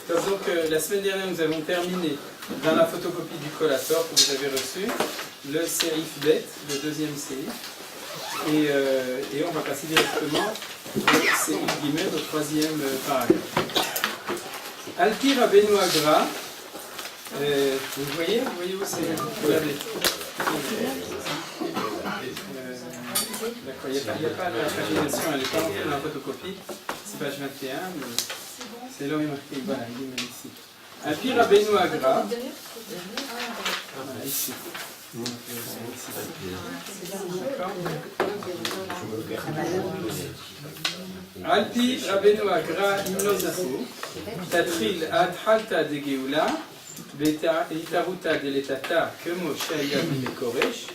Donc la semaine dernière, nous avons terminé dans la photocopie du collator que vous avez reçu, le sérif bet, le deuxième sérif. Et on va passer directement au sérif guillemets, au troisième paragraphe. Alpi Rabbeinu Agra, vous voyez où c'est? Regardez. D'accord, il n'y a pas la pagination, elle n'est pas rentrée dans la photocopie. C'est page 21, mais c'est là où il est marqué. Voilà, il est ici. Alpi Rabbeinu Agra. Voilà, ici. Alpi Rabbeinu Agra imnozahu tatril athalta de geula beitaruta de letata kemo shaya bimekoresh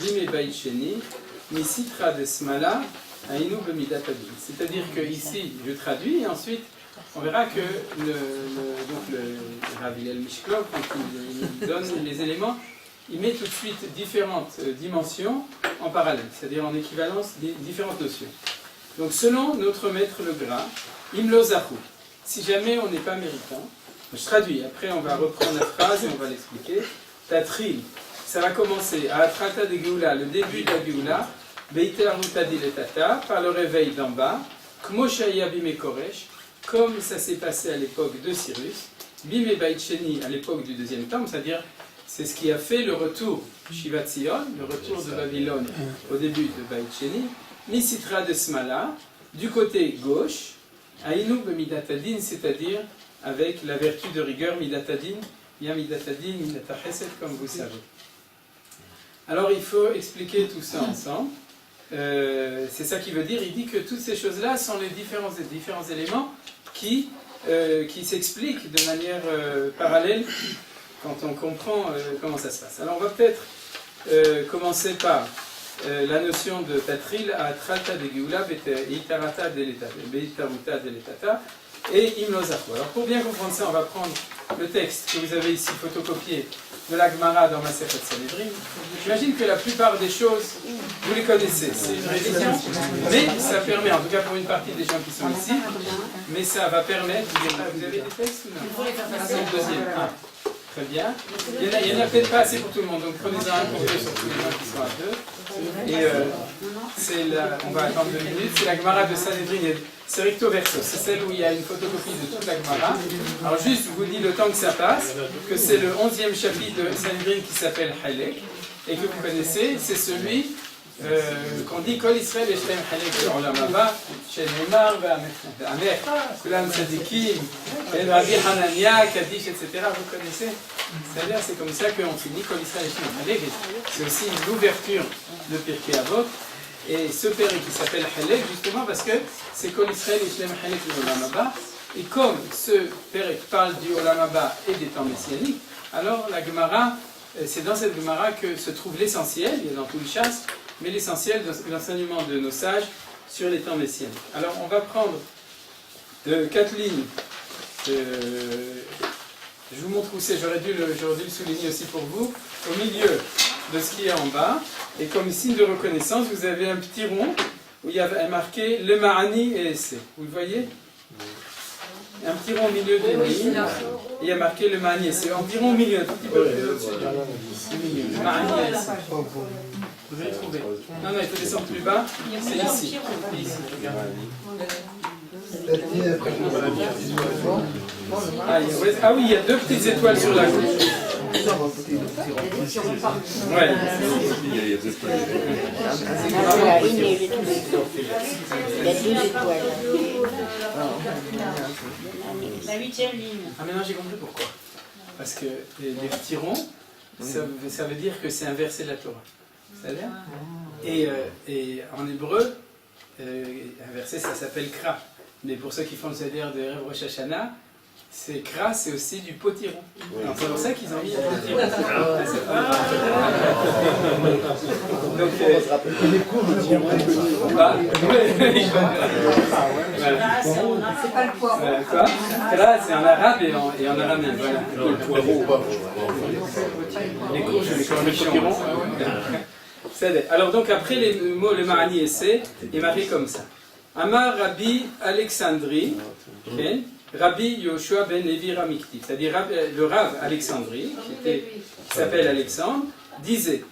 bime bait sheni misitra de smala ainu bemidatadin. C'est-à-dire que ici je traduis et ensuite on verra que le Rav Hillel Mishklov, quand il donne les éléments, il met tout de suite différentes dimensions en parallèle, c'est-à-dire en équivalence des différentes notions. Donc selon notre maître le Gra, imlozahu, si jamais on n'est pas méritant, je traduis, après on va reprendre la phrase et on va l'expliquer. Tatril, ça va commencer à Atrata de Geoula, le début de la Geoula, Beitaruta diletata, par le réveil d'en bas, Kmo Shaya Bime Koresh, comme ça s'est passé à l'époque de Cyrus, Bime Bait Sheni à l'époque du deuxième temple, c'est-à-dire c'est ce qui a fait le retour Shivat Zion, le retour de Babylone au début de Bait Sheni, Misitra de Smala, du côté gauche, Ainu Bemidatadin, c'est-à-dire avec la vertu de rigueur Midatadin, Yam Midatadin, Midata-Chesed, comme vous savez. Alors il faut expliquer tout ça ensemble. C'est ça qui veut dire, il dit que toutes ces choses-là sont les différents éléments qui s'expliquent de manière parallèle quand on comprend comment ça se passe. Alors on va peut-être commencer par la notion de Tatril à Trata de Geoula, Beitarata de l'Etata et Imlozahu. Alors pour bien comprendre ça, on va prendre le texte que vous avez ici photocopié de la Gemara dans Masechet Sanhedrin. J'imagine que la plupart des choses, vous les connaissez. C'est une révision, mais ça permet, en tout cas pour une partie des gens qui sont ici, mais ça va permettre... Vous avez des textes ou non? C'est le deuxième. Ah, très bien. Il n'y en a peut-être pas assez pour tout le monde, donc prenez-en un pour deux sur tous les gens qui sont à deux. Et on va attendre 2 minutes. C'est la Gemara de Sanhedrin, c'est recto verso. C'est celle où il y a une photocopie de toute la Gemara. Alors juste, je vous dis le temps que ça passe, que c'est le 11e chapitre de Sanhedrin qui s'appelle Halek, et que vous connaissez, c'est celui qu'on dit Kol Israël Eshlem Halek Olam Haba, Shel Neymar, Amer, Kulam Sadikim, El Rabbi Hanania, Kadish, etc. Vous connaissez? C'est-à-dire, c'est comme ça qu'on finit Kol Israël Eshlem Halek. C'est aussi l'ouverture de Pirkei Avot. Et ce père qui s'appelle Halek, justement parce que c'est Kol Israël Eshlem Halek Olam Haba. Et comme ce père parle du Olam Haba et des temps messianiques, alors la Gemara, c'est dans cette Gemara que se trouve l'essentiel, il y a dans tout le chasse, mais l'essentiel de l'enseignement de nos sages sur les temps messianiques. Alors on va prendre 4 lignes. Je vous montre où c'est, j'aurais dû le souligner aussi pour vous, au milieu de ce qui est en bas. Et comme signe de reconnaissance, vous avez un petit rond où il y a marqué le Ma'ani et Essai. Vous le voyez? Un petit rond au milieu des lignes. Il y a marqué le Ma'ani et Essai. Environ au milieu, un tout petit peu plus au-dessus du milieu. Le Ma'ani et Essai. Vous allez trouver. Non, il faut descendre plus bas. C'est ici. Ah oui, il y a 2 petites étoiles sur la gauche. Ouais. Il y a 2 étoiles. La 8e ligne. Ah, maintenant j'ai compris pourquoi. Parce que les petits ronds, ça veut dire que c'est un verset de la Torah. C'est-à-dire et en hébreu, un verset ça s'appelle Kra. Mais pour ceux qui font le Seder de Erev Rosh Hashanah, c'est Kra, c'est aussi du potiron. Alors c'est pour ça qu'ils ont mis un potiron. Donc, les cours, c'est pas le poireau. Quoi? Kra, c'est en arabe et en araméen. Voilà. Le poireau, pas. Les cours, je les cornichons. Alors donc après les mots le Ma'ani Essai, il est marqué comme ça. Amar Rabbi Alexandri, Rabbi Yoshua ben Levi Ramiktiv, c'est-à-dire le Rav Alexandrie, qui s'appelle Alexandre, disait,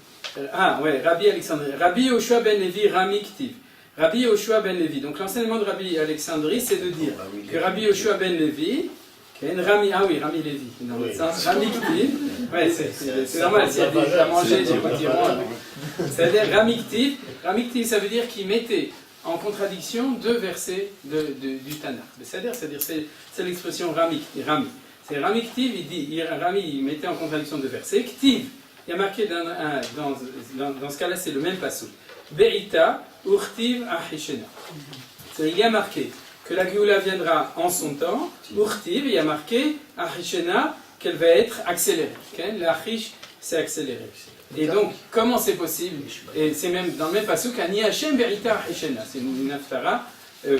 Rabbi Alexandrie, Rabbi Yoshua ben Levi Ramiktiv, Rabbi Yoshua ben Levi. Donc l'enseignement de Rabbi Alexandrie, c'est de dire que Rabbi Yoshua ben Levi, Rami Levi, dans l'autre sens, Ramiktiv, c'est normal, si elle a mangé, j'ai pas dit c'est-à-dire Ramiktiv, ça veut dire qu'il mettait en contradiction deux versets du Tanakh. C'est-à-dire c'est l'expression Rami. C'est Rami Ktiv, il mettait en contradiction deux versets. Ktiv, il y a marqué dans ce cas-là, c'est le même passage. Be'ita, Urtiv, Ahishena. Il y a marqué que la Géoula viendra en son temps. Urtiv, il y a marqué Ahishena, qu'elle va être accélérée. L'Achish, c'est accéléré. Et donc, comment c'est possible? Et c'est même dans le même passage qu'Ani Hashem Berita Hishena. C'est une haftara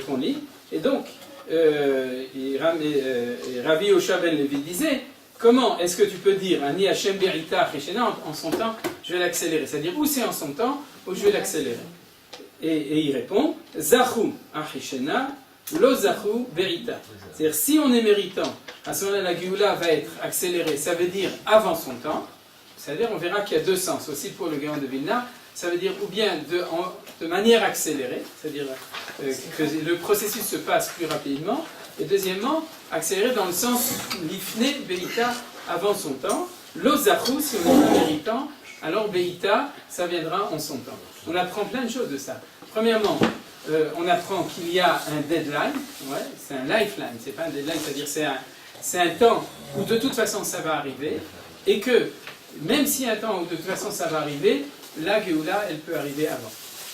qu'on lit. Et donc, Rabbi Yoshua ben Levi disait, comment est-ce que tu peux dire Ani Hashem Berita Hishena en son temps, je vais l'accélérer? C'est-à-dire, ou c'est en son temps, ou je vais l'accélérer. Et il répond, Zachu Ahishena, Lo Zachu Berita. C'est-à-dire, si on est méritant, à ce moment-là, la Géoula va être accélérée, ça veut dire avant son temps. C'est-à-dire, on verra qu'il y a deux sens. Aussi pour le Gaon de Vilna, ça veut dire ou bien de manière accélérée, c'est-à-dire que le processus se passe plus rapidement, et deuxièmement, accéléré dans le sens l'ifne beïta avant son temps, l'ozachu, si on est pas méritant, alors beïta, ça viendra en son temps. On apprend plein de choses de ça. Premièrement, on apprend qu'il y a un deadline, c'est un lifeline, c'est pas un deadline, c'est-à-dire c'est un temps où de toute façon ça va arriver, et que même s'il y a un temps où de toute façon ça va arriver, la Géoula, elle peut arriver avant.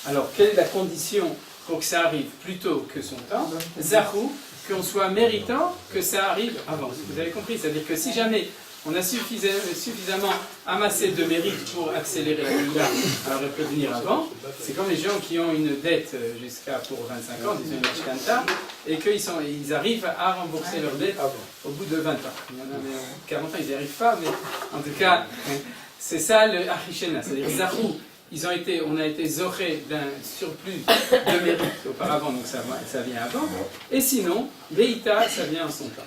Alors, quelle est la condition pour que ça arrive plus tôt que son temps? Zahou, qu'on soit méritant que ça arrive avant. Vous avez compris? C'est-à-dire que si jamais on a suffisamment amassé de mérite pour accélérer la Géoula, alors elle peut venir avant. C'est comme les gens qui ont une dette jusqu'à pour 25 ans, disons une mashkanta, et qu'ils arrivent à rembourser leur dette au bout de 20 ans. Il y en a 40 ans, ils n'y arrivent pas, mais en tout cas, c'est ça le Ahishena, c'est-à-dire Zahou. On a été zoré d'un surplus de mérite auparavant, donc ça vient avant. Et sinon, Beïta, ça vient en son temps.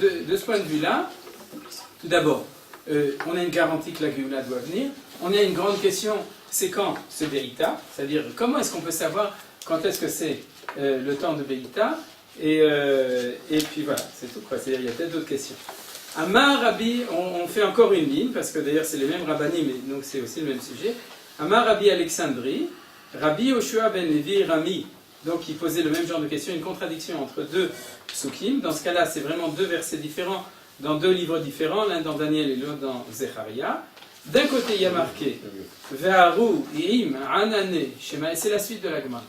De ce point de vue-là, tout d'abord, on a une garantie que la Géoula doit venir. On a une grande question, c'est quand ce Beïta? C'est-à-dire, comment est-ce qu'on peut savoir quand est-ce que c'est le temps de Beïta? Et puis voilà, c'est tout. C'est-à-dire, il y a peut-être d'autres questions. Amar Rabbi, on fait encore une ligne, parce que d'ailleurs c'est les mêmes rabbanim, mais donc c'est aussi le même sujet. Amar Rabbi Alexandrie, Rabbi Yoshua ben Levi Rami, donc il posait le même genre de question, une contradiction entre deux psukim. Dans ce cas-là, c'est vraiment deux versets différents, dans deux livres différents, l'un dans Daniel et l'autre dans Zecharia. D'un côté, il y a marqué Ve'aru im anane shema, et c'est la suite de la Gemara.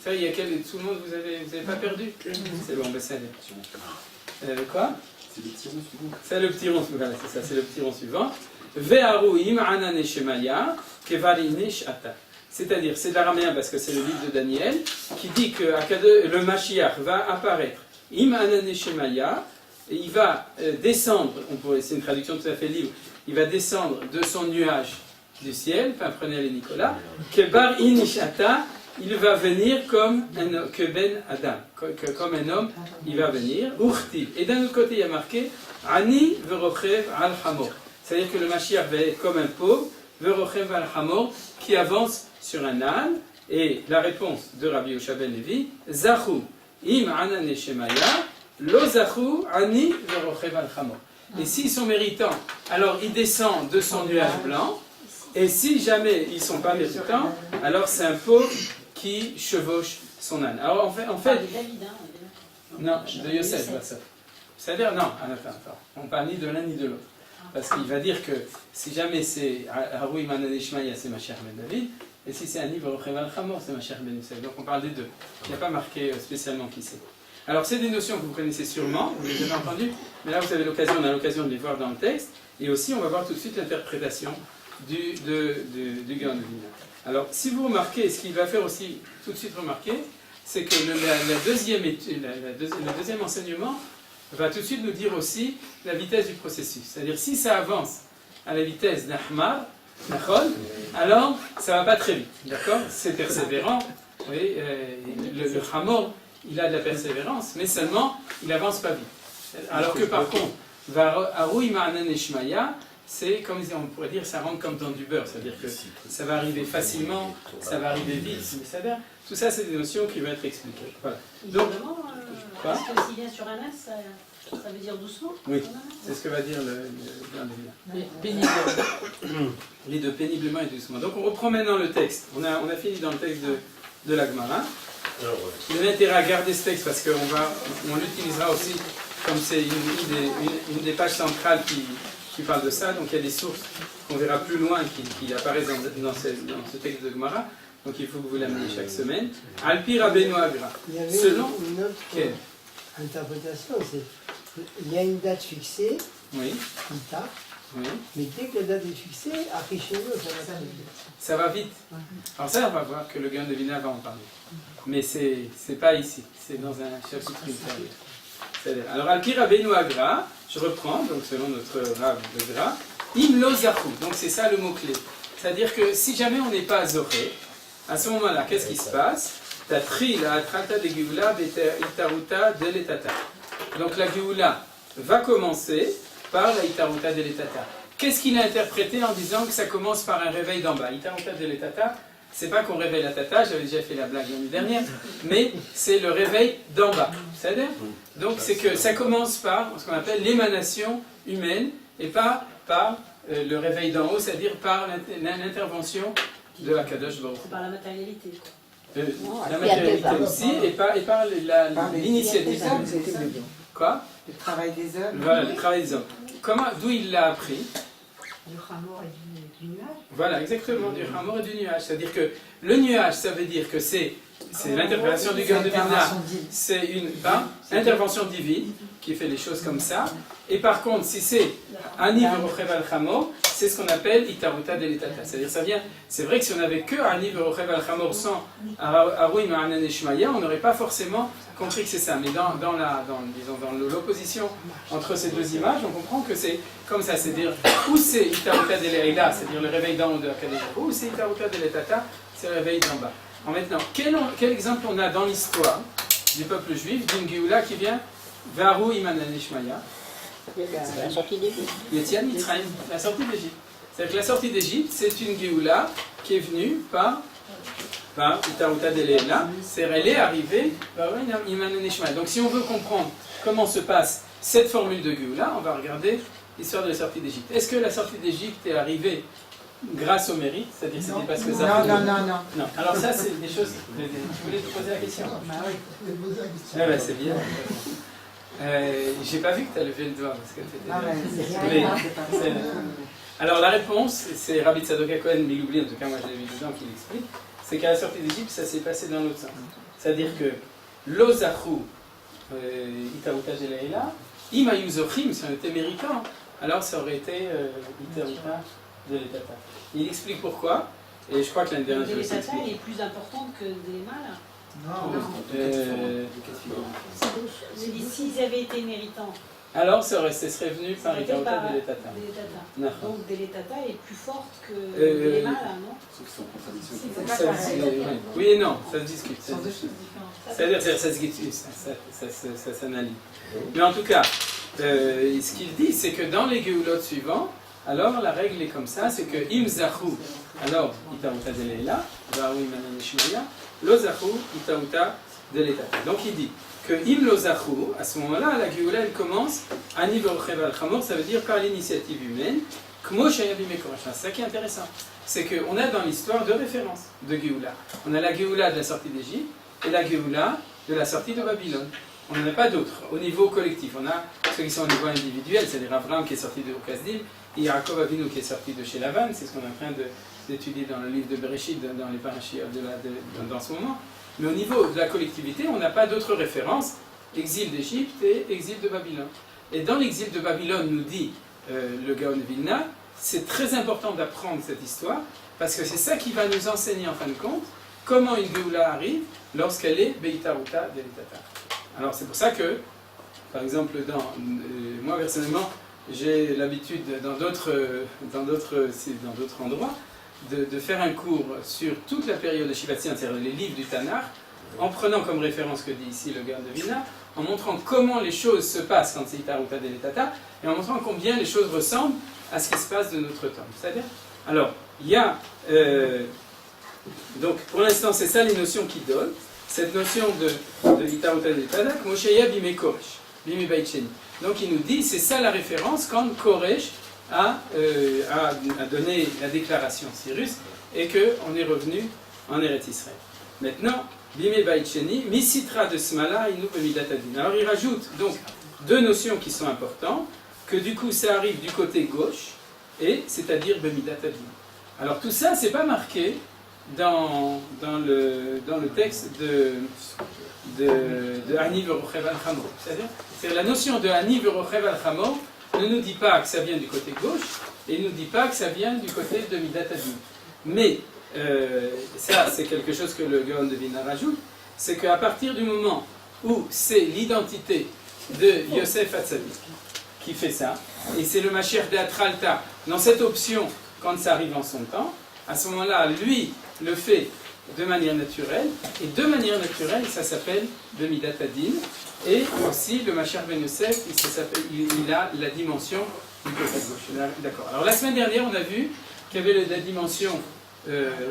Ça, il y a tout le monde, vous avez pas perdu? C'est bon, ben ça allait. Quoi? C'est le petit rond suivant. C'est le petit rond suivant, c'est ça, c'est le petit rond suivant. Ve'aruim anane shemaya kevarine shata. C'est-à-dire, c'est de l'araméen parce que c'est le livre de Daniel qui dit que le Mashiach va apparaître. Im anane shemaya, et il va descendre, c'est une traduction tout à fait libre, il va descendre de son nuage du ciel, enfin prenez les Nicolas, kebar inishata, il va venir comme Ben Adam, comme un homme, il va venir. Urti. Et d'un autre côté, il y a marqué Ani verochev al hamor. C'est-à-dire que le Mashiach va être comme un pauvre, verochev al hamor, qui avance sur un âne. Et la réponse de Rabbi Yoshua ben Levi, Zachu im anane shemaya, lo zachu ani verochev al hamor. Et s'ils sont méritants, alors ils descendent de son nuage blanc. Et si jamais ils ne sont pas méritants, alors c'est un pauvre qui chevauche son âne. Alors en fait non, de Yosef, c'est-à-dire, non, attends, on parle ni de l'un ni de l'autre. Parce qu'il va dire que si jamais c'est Haroui Manadeshmaya, c'est Mashiach ben David, et si c'est Ani Verocheval Chamor, c'est Mashiach ben Yosef. Donc on parle des deux. Il n'y a pas marqué spécialement qui c'est. Alors c'est des notions que vous connaissez sûrement, vous les avez entendues, mais là on a l'occasion de les voir dans le texte, et aussi on va voir tout de suite l'interprétation du Gaon de Vilna. Alors, si vous remarquez, ce qu'il va faire aussi tout de suite remarquer, c'est que le deuxième enseignement va tout de suite nous dire aussi la vitesse du processus. C'est-à-dire, si ça avance à la vitesse d'Ahmar, alors ça ne va pas très vite. D'accord? C'est persévérant. Oui, le Hamor, il a de la persévérance, mais seulement, il n'avance pas vite. Alors que par contre, Varoui Ma'anan Eshmaya, c'est comme on pourrait dire, ça rentre comme dans du beurre, c'est-à-dire que ça va arriver facilement, ça va arriver vite, c'est-à-dire, tout ça c'est des notions qui vont être expliquées. Voilà. Donc, quoi? Parce que s'il vient sur un as, ça veut dire doucement. Oui, c'est ce que va dire le Péniblement. les deux, péniblement et doucement. Donc on reprend maintenant le texte. On a fini dans le texte de la Gemara. Il y a intérêt à garder ce texte parce qu'on l'utilisera aussi comme c'est une des pages centrales qui parle de ça. Donc il y a des sources qu'on verra plus loin qui apparaissent dans ce texte de Gemara. Donc il faut que vous l'ameniez chaque semaine. Alpi Rabbeinu Agra. Il y avait Selon une autre quelle interprétation, c'est il y a une date fixée, Oui, Ita, oui. mais dès que la date est fixée, Achisheno, ça va très vite. Ça va vite. Alors ça, on va voir que le Gaon de Vilna va en parler. Mais c'est pas ici, c'est dans un chapitre ultérieur. Alors, Alpi Rabbeinu Agra, je reprends, donc selon notre Rav de Gra, Im lo zachu, donc c'est ça le mot-clé. C'est-à-dire que si jamais on n'est pas zoré, à ce moment-là, qu'est-ce qui se passe? Tatri la atrata de Geoula itaruta deletata. Donc la Geoula va commencer par la itaruta deletata. Qu'est-ce qu'il a interprété en disant que ça commence par un réveil d'en bas? Itaruta deletata, c'est pas qu'on réveille la tata, j'avais déjà fait la blague l'année dernière, mais c'est le réveil d'en bas. C'est-à-dire? Donc c'est que ça commence par ce qu'on appelle l'émanation humaine et pas par le réveil d'en haut, c'est-à-dire par l'intervention de Akadosh Baruch Hu. C'est par la matérialité. La matérialité aussi et par l'initiative. Quoi? Le travail des hommes. Voilà, le travail des hommes. D'où il l'a appris? Du Hamor et du nuage. Voilà, exactement, du Hamor et du nuage. C'est-à-dire que le nuage, ça veut dire que c'est l'interprétation du Gaon de Vilna, c'est une intervention divine qui fait les choses comme ça. Et par contre, si c'est Ani Verochev al Hamor, c'est ce qu'on appelle Itaruta Deletata. C'est-à-dire, ça vient. C'est vrai que si on n'avait que Ani Verochev al Hamor sans Aroui Ma'anan Eshmaya, on n'aurait pas forcément compris que c'est ça. Mais dans l'opposition entre ces deux images, on comprend que c'est comme ça. C'est-à-dire, ou c'est Itaruta Deletata, c'est-à-dire le réveil d'en haut de Akadosh Baruch Hu, ou c'est Itaruta Deletata, c'est le réveil d'en bas. Alors maintenant, quel exemple on a dans l'histoire du peuple juif d'une Géoula qui vient Varu Imanan Ishmaya? La sortie d'Égypte. Yetziat Mitzrayim, la sortie d'Égypte. C'est-à-dire que la sortie d'Égypte, c'est une Géoula qui est venue par Itaruta Deletata, c'est-à-dire elle est arrivée par Imanan Ishmaya. Donc si on veut comprendre comment se passe cette formule de Géoula, on va regarder l'histoire de la sortie d'Égypte. Est-ce que la sortie d'Égypte est arrivée grâce au mérite, c'est-à-dire c'était parce que ça... Non. Alors ça, c'est des choses... Tu voulais te poser la question? Bah oui. Ah ben, c'est bien. J'ai pas vu que tu as levé le doigt parce que tu étais... Alors la réponse, c'est Rabbi Tzadok Cohen, mais il oublie, en tout cas moi je l'ai vu dedans, qui l'explique, c'est qu'à la sortie d'Égypte, ça s'est passé dans l'autre sens. C'est-à-dire que l'Ozachu, Itaruta Deleila, Imayu Zochim, si on était méritant, alors ça aurait été Itaruta Deletata. Il explique pourquoi, et je crois que l'année dernière, je Les l'ai tata expliqué. est plus importante que des mâles. J'ai dit, s'ils avaient été méritants, Alors, ce serait venu par Itaruta Deletata. donc Deletata est plus forte que les mâles, non? Oui et non, ça se discute. Ce sont deux choses différentes. C'est-à-dire, ça se discute, ça s'analyse. Mais en tout cas, ce qu'il dit, c'est que dans les Géoulotes suivants, alors la règle est comme ça, c'est que Im Zachu, alors Itaruta Deleila, Varu Imanan Ishmaya, Lo Zachu, Itaruta Deletata. Donc il dit que Im Lo Zachu, à ce moment-là, la Géoula elle commence, Ani Verochev al Chamor, ça veut dire par l'initiative humaine, Kmo Shayabi Mekorash. C'est ça qui est intéressant. C'est qu'on a dans l'histoire deux références de Géoula. On a la Géoula de la sortie d'Égypte et la Géoula de la sortie de Babylone. On n'en a pas d'autres. Au niveau collectif, on a ceux qui sont au niveau individuel, c'est-à-dire Abraham qui est sorti de Okasdim, et Yaakov Avinu qui est sorti de chez Lavan, c'est ce qu'on est en train d'étudier dans le livre de Bereshit, dans les parachutes dans ce moment. Mais au niveau de la collectivité, on n'a pas d'autres références, exil d'Égypte et exil de Babylone. Et dans l'exil de Babylone, nous dit le Gaon de Vilna, c'est très important d'apprendre cette histoire, parce que c'est ça qui va nous enseigner en fin de compte comment une Géoula arrive lorsqu'elle est Beitaruta Deletata. Alors c'est pour ça que, par exemple, moi personnellement, j'ai l'habitude dans d'autres endroits de faire un cours sur toute la période de Shivat Sian, c'est-à-dire les livres du Tanakh, en prenant comme référence que dit ici le Gaon de Vilna, en montrant comment les choses se passent quand c'est Itaruta Deletata, et en montrant combien les choses ressemblent à ce qui se passe de notre temps. C'est-à-dire, alors, il y a, donc pour l'instant c'est ça les notions qu'il donne, cette notion de Itaruta Deletata, Mosheya Bime Koresh, Bime Baicheni. Donc il nous dit, c'est ça la référence quand Koresh a donné la déclaration Cyrus, et qu'on est revenu en Eretz Israël. Maintenant, Bime Baicheni, Misitra de Smala, Inu Bemidatadin. Alors il rajoute donc deux notions qui sont importantes, que du coup ça arrive du côté gauche, et c'est-à-dire Bemidatadin. Alors tout ça, c'est pas marqué dans le texte de Ani Verochev al-Chamo. C'est-à-dire la notion de Ani Verochev al-Chamo ne nous dit pas que ça vient du côté gauche, et il ne nous dit pas que ça vient du côté de Midatadin. Mais ça, c'est quelque chose que le Gaon de Vilna rajoute, c'est qu'à partir du moment où c'est l'identité de Yosef Hatzadik qui fait ça, et c'est le Mashiach d'Atralta, dans cette option, quand ça arrive en son temps, à ce moment-là, lui le fait de manière naturelle, et de manière naturelle, ça s'appelle le Midatadin, et aussi le Mashiach Ben Yosef, il a la dimension du côté gauche. D'accord. Alors la semaine dernière, on a vu qu'il y avait la dimension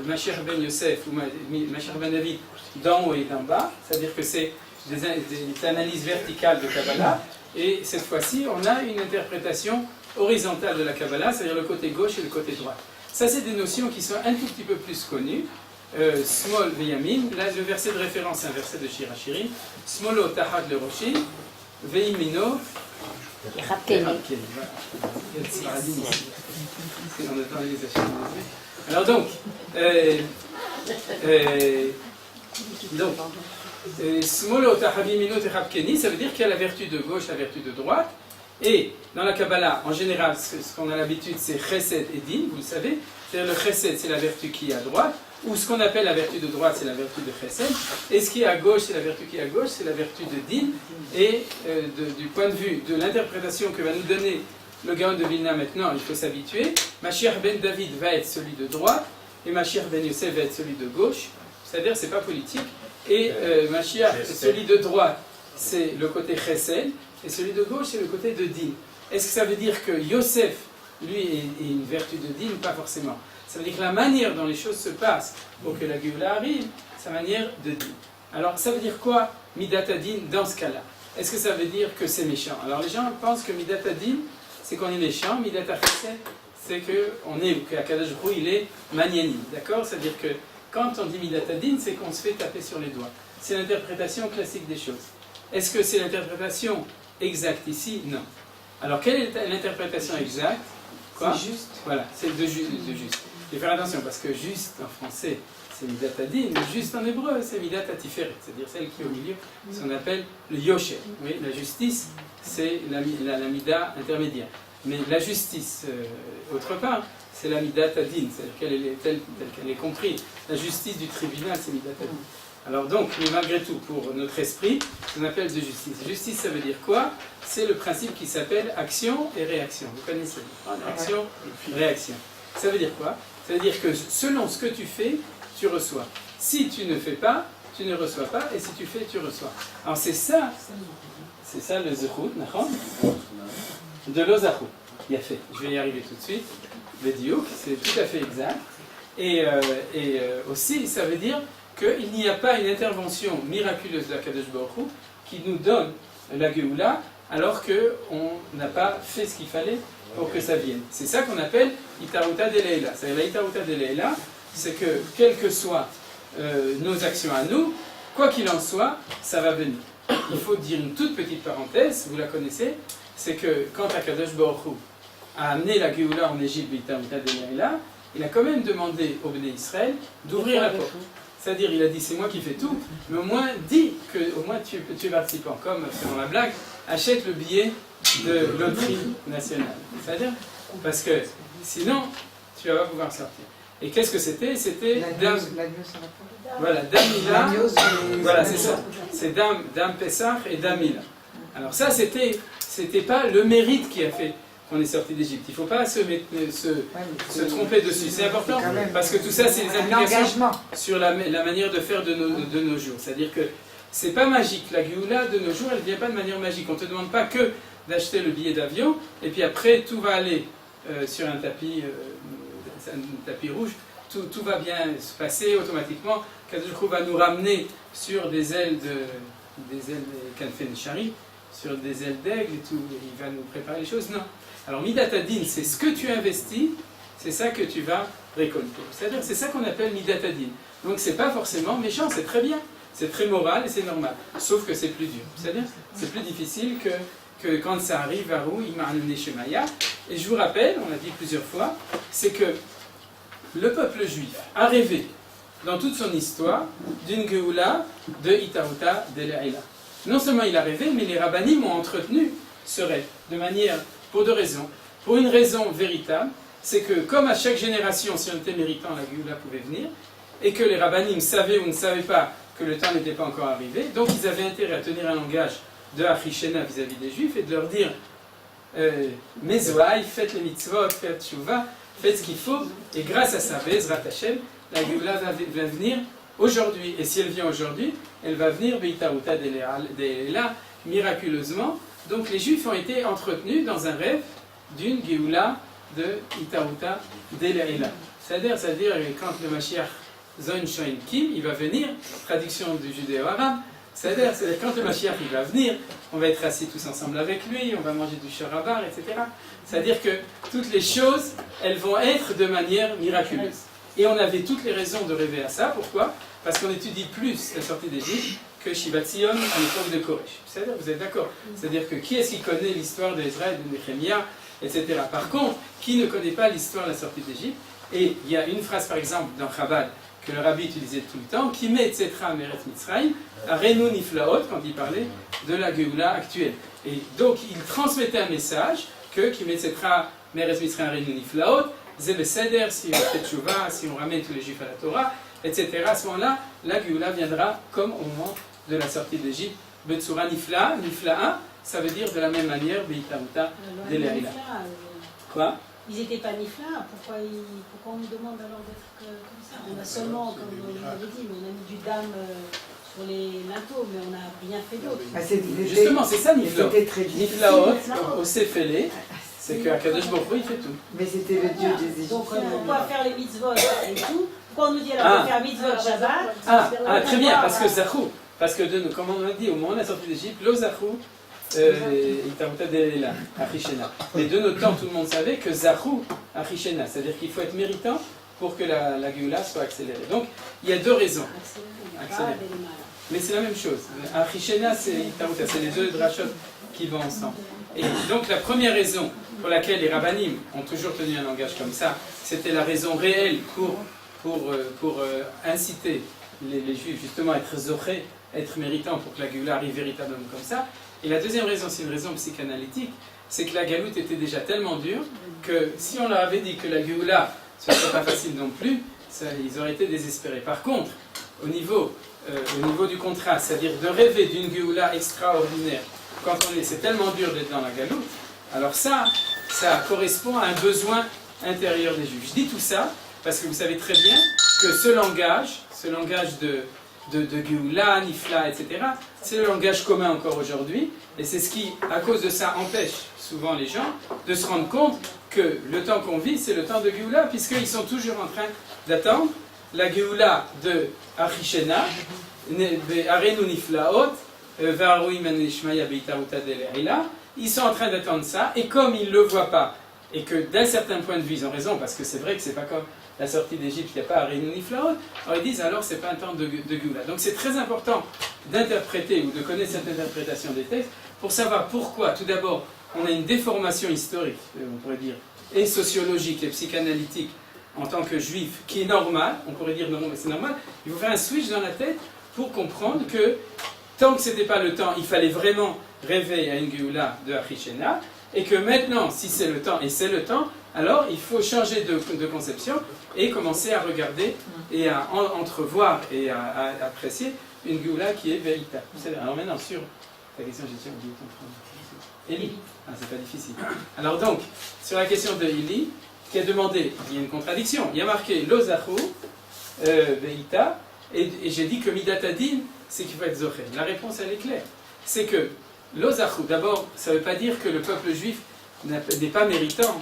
Mashiach Ben Yosef ou Mashiach Ben David d'en haut et d'en bas, c'est-à-dire que c'est des analyses verticales de Kabbalah, et cette fois-ci, on a une interprétation horizontale de la Kabbalah, c'est-à-dire le côté gauche et le côté droit. Ça, c'est des notions qui sont un tout petit peu plus connues. Smol veyamin, là le verset de référence c'est un verset de Shir HaShirim. Smolo tahad le roshi, veyimino Rapkeni. Alors donc, Smolo tahad veyimino terapkeni, ça veut dire qu'il y a la vertu de gauche, la vertu de droite. Et dans la Kabbalah, en général, ce qu'on a l'habitude, c'est Chesed et Din, vous le savez. C'est-à-dire le Chesed, c'est la vertu qui est à droite, ou ce qu'on appelle la vertu de droite, c'est la vertu de Chesed. Et ce qui est à gauche, c'est la vertu qui est à gauche, c'est la vertu de Din. Et du point de vue de l'interprétation que va nous donner le Gaon de Vilna maintenant, il faut s'habituer. Mashiach ben David va être celui de droite, et Mashiach ben Yosef va être celui de gauche. C'est-à-dire, c'est pas politique. Et Mashiach, celui de droite, c'est le côté Chesed. Et celui de gauche, c'est le côté de Din. Est-ce que ça veut dire que Yosef, lui, est une vertu de Din? Pas forcément. Ça veut dire que la manière dont les choses se passent pour que la Géoula arrive, c'est la manière de Din. Alors, ça veut dire quoi, Midatadin, dans ce cas-là? Est-ce que ça veut dire que c'est méchant? Alors, les gens pensent que Midatadin, c'est qu'on est méchant. Midatachesed, c'est qu'on est, que Akadosh Hu, il est magnanim. D'accord? C'est-à-dire que quand on dit Midatadin, c'est qu'on se fait taper sur les doigts. C'est l'interprétation classique des choses. Est-ce que c'est l'interprétation exact ici? Non. Alors, quelle est l'interprétation exacte? Quoi? C'est juste. Voilà, c'est de juste. Il faut faire attention, parce que juste en français, c'est Midatadin, mais juste en hébreu, c'est Midatattiferet, c'est-à-dire celle qui est au milieu, ce qu'on appelle le Yosher. Oui, la justice, c'est la Mida intermédiaire. Mais la justice, autre part, c'est la Midatadin, c'est-à-dire telle qu'elle est comprise. La justice du tribunal, c'est Midatadin. Alors donc, mais malgré tout, pour notre esprit, on appelle de justice. Justice, ça veut dire quoi? C'est le principe qui s'appelle action et réaction. Vous connaissez? Action, réaction. Ça veut dire quoi? Ça veut dire que selon ce que tu fais, tu reçois. Si tu ne fais pas, tu ne reçois pas, et si tu fais, tu reçois. Alors c'est ça le zechut, de l'ozachut. Il a fait. Je vais y arriver tout de suite. Le diouk, c'est tout à fait exact. Et aussi, ça veut dire qu'il n'y a pas une intervention miraculeuse de la Kadosh Baruch Hu qui nous donne la Géoula alors qu'on n'a pas fait ce qu'il fallait pour que ça vienne. C'est ça qu'on appelle Itaruta de Leila. C'est-à-dire la Itaruta de Leila, c'est que quelles que soient nos actions à nous, quoi qu'il en soit, ça va venir. Il faut dire une toute petite parenthèse, vous la connaissez, c'est que quand Akadosh Baruch Hu a amené la Géoula en Égypte, Itaruta de Leila, il a quand même demandé au Béné Israël d'ouvrir la porte. C'est-à-dire, il a dit, c'est moi qui fais tout, mais au moins, dis que au moins tu es participant. Comme, selon la blague, achète le billet de loterie nationale. C'est-à-dire, parce que sinon, tu ne vas pas pouvoir sortir. Et qu'est-ce que c'était? C'était Dame... Voilà, Dame Mila. Voilà, c'est ça. C'est Dame Pessah et Dame Mila. Alors ça, c'était pas le mérite qui a fait qu'on est sorti d'Égypte. Il ne faut pas se tromper dessus. C'est important parce que tout ça, c'est des implications sur la manière de faire de nos jours. C'est-à-dire que c'est pas magique. La Géoula de nos jours, elle ne vient pas de manière magique. On ne te demande pas que d'acheter le billet d'avion, et puis après, tout va aller sur un tapis rouge. Tout va bien se passer automatiquement. Kadosh Baruch Hu va nous ramener sur des ailes Kanfen Shari, sur des ailes d'aigle et tout. Il va nous préparer les choses. Non. Alors, Midat Adin, c'est ce que tu investis, c'est ça que tu vas récolter. C'est-à-dire, c'est ça qu'on appelle Midat Adin. Donc, c'est pas forcément méchant, c'est très bien. C'est très moral et c'est normal. Sauf que c'est plus dur. C'est-à-dire, c'est plus difficile que quand ça arrive à Rou, Imarne Shemaya. Et je vous rappelle, on l'a dit plusieurs fois, c'est que le peuple juif a rêvé dans toute son histoire d'une Géoula de Itaouta Deleila. Non seulement il a rêvé, mais les rabbinim ont entretenu ce rêve de manière, pour deux raisons. Pour une raison véritable, c'est que comme à chaque génération, si on était méritant, la Géoula pouvait venir, et que les rabbinim savaient ou ne savaient pas que le temps n'était pas encore arrivé, donc ils avaient intérêt à tenir un langage de Achishena vis-à-vis des juifs et de leur dire Mezoaï, faites les mitzvot, faites tchouva, faites ce qu'il faut, et grâce à ça, Bezrat Hashem, la Géoula va venir aujourd'hui. Et si elle vient aujourd'hui, elle va venir Beitaouta Delela, miraculeusement. Donc les Juifs ont été entretenus dans un rêve d'une Géoula de Itaouta Delela. C'est-à-dire quand le Mashiach Zon Shoin Kim, il va venir, traduction du judéo-arabe, c'est-à-dire quand le Mashiach il va venir, on va être assis tous ensemble avec lui, on va manger du sharabar, etc. C'est-à-dire que toutes les choses, elles vont être de manière miraculeuse. Et on avait toutes les raisons de rêver à ça. Pourquoi? Parce qu'on étudie plus la sortie d'Égypte que Shivat Zion à l'époque de Koresh. C'est-à-dire, vous êtes d'accord? C'est-à-dire que qui est-ce qui connaît l'histoire d'Israël, de Néhémia, etc. Par contre, qui ne connaît pas l'histoire de la sortie d'Égypte? Et il y a une phrase, par exemple, dans Chabad, que le rabbi utilisait tout le temps, qui met Tzetra Meret Mitzrayim, à Renu Niflaot, quand il parlait de la Géoula actuelle. Et donc, il transmettait un message que qui met Tzetra Meret Mitzrayim, Renu Niflaot, Zé Seder, si on fait Tchouva, si on ramène tous les juifs à la Torah, etc. À ce moment-là, la Géoula viendra comme au moment de la sortie d'Égypte. Betsura Nifla, Nifla'a, ça veut dire de la même manière, Beitaouta Deleila. Quoi? Ils n'étaient pas nifla, pourquoi on nous demande alors d'être comme ça? On a seulement, comme vous l'avez dit, on a mis du dam sur les linteaux, mais on n'a rien fait d'autre. Justement, c'est ça Niflaot. C'était très difficile. Niflaot, au Sefele, c'est que Akadosh Baruch Hu, il fait tout. Mais c'était le dieu des Égyptiens. Donc pourquoi faire les mitzvot et tout? Pourquoi on nous dit alors de faire mitzvot Shabbat? Très bien, parce que Zachou, parce que comme on a dit, au moment de la sortie d'Égypte, lo Zachou, Itaouta Delela, Achishena. Mais de notre temps, tout le monde savait que Zachou, Achishena, c'est-à-dire qu'il faut être méritant pour que la Géoula soit accélérée. Donc, il y a deux raisons. Accélérée. Mais c'est la même chose. Achishena, c'est Itaouta, c'est les deux drachot qui vont ensemble. Et donc, la première raison pour laquelle les rabbinim ont toujours tenu un langage comme ça, c'était la raison réelle pour inciter les juifs justement à être zoré, être méritants pour que la Géoula arrive véritablement comme ça. Et la deuxième raison, c'est une raison psychanalytique, c'est que la galoute était déjà tellement dure que si on leur avait dit que la Géoula, ce ne serait pas facile non plus, ils auraient été désespérés. Par contre, au niveau du contraste, c'est-à-dire de rêver d'une Géoula extraordinaire, quand c'est tellement dur d'être dans la galoute, alors ça correspond à un besoin intérieur des Juifs. Je dis tout ça parce que vous savez très bien que ce langage de Géoula, Nifla, etc., c'est le langage commun encore aujourd'hui, et c'est ce qui, à cause de ça, empêche souvent les gens de se rendre compte que le temps qu'on vit, c'est le temps de Géoula, puisqu'ils sont toujours en train d'attendre la Géoula de Achishena, Arenu Niflaot, Varoui Manishmaya Beitaouta Deleila, ils sont en train d'attendre ça, et comme ils ne le voient pas, et que d'un certain point de vue, ils ont raison, parce que c'est vrai que c'est pas comme la sortie d'Égypte, il n'y a pas Arenu Niflaot, alors ils disent alors c'est pas un temps de Géoula. Donc c'est très important d'interpréter ou de connaître cette interprétation des textes pour savoir pourquoi. Tout d'abord, on a une déformation historique, on pourrait dire, et sociologique et psychanalytique en tant que juif, qui est normale, on pourrait dire non, mais c'est normal. Il faut faire un switch dans la tête pour comprendre que tant que ce n'était pas le temps, il fallait vraiment rêver à une Géoula de Achishena, et que maintenant, si c'est le temps, et c'est le temps, alors il faut changer de conception et commencer à regarder et à entrevoir et à apprécier une Géoula qui est véritable. Alors maintenant, sur ta question, j'ai oublié ton Élie. Ah, c'est pas difficile. Alors donc, sur la question de Élie, qui a demandé, il y a une contradiction, il y a marqué Lo Zachou, Veïta, et j'ai dit que Midat Adin, c'est qu'il faut être Zoché? La réponse, elle est claire. C'est que l'Ozachou, d'abord, ça ne veut pas dire que le peuple juif n'est pas méritant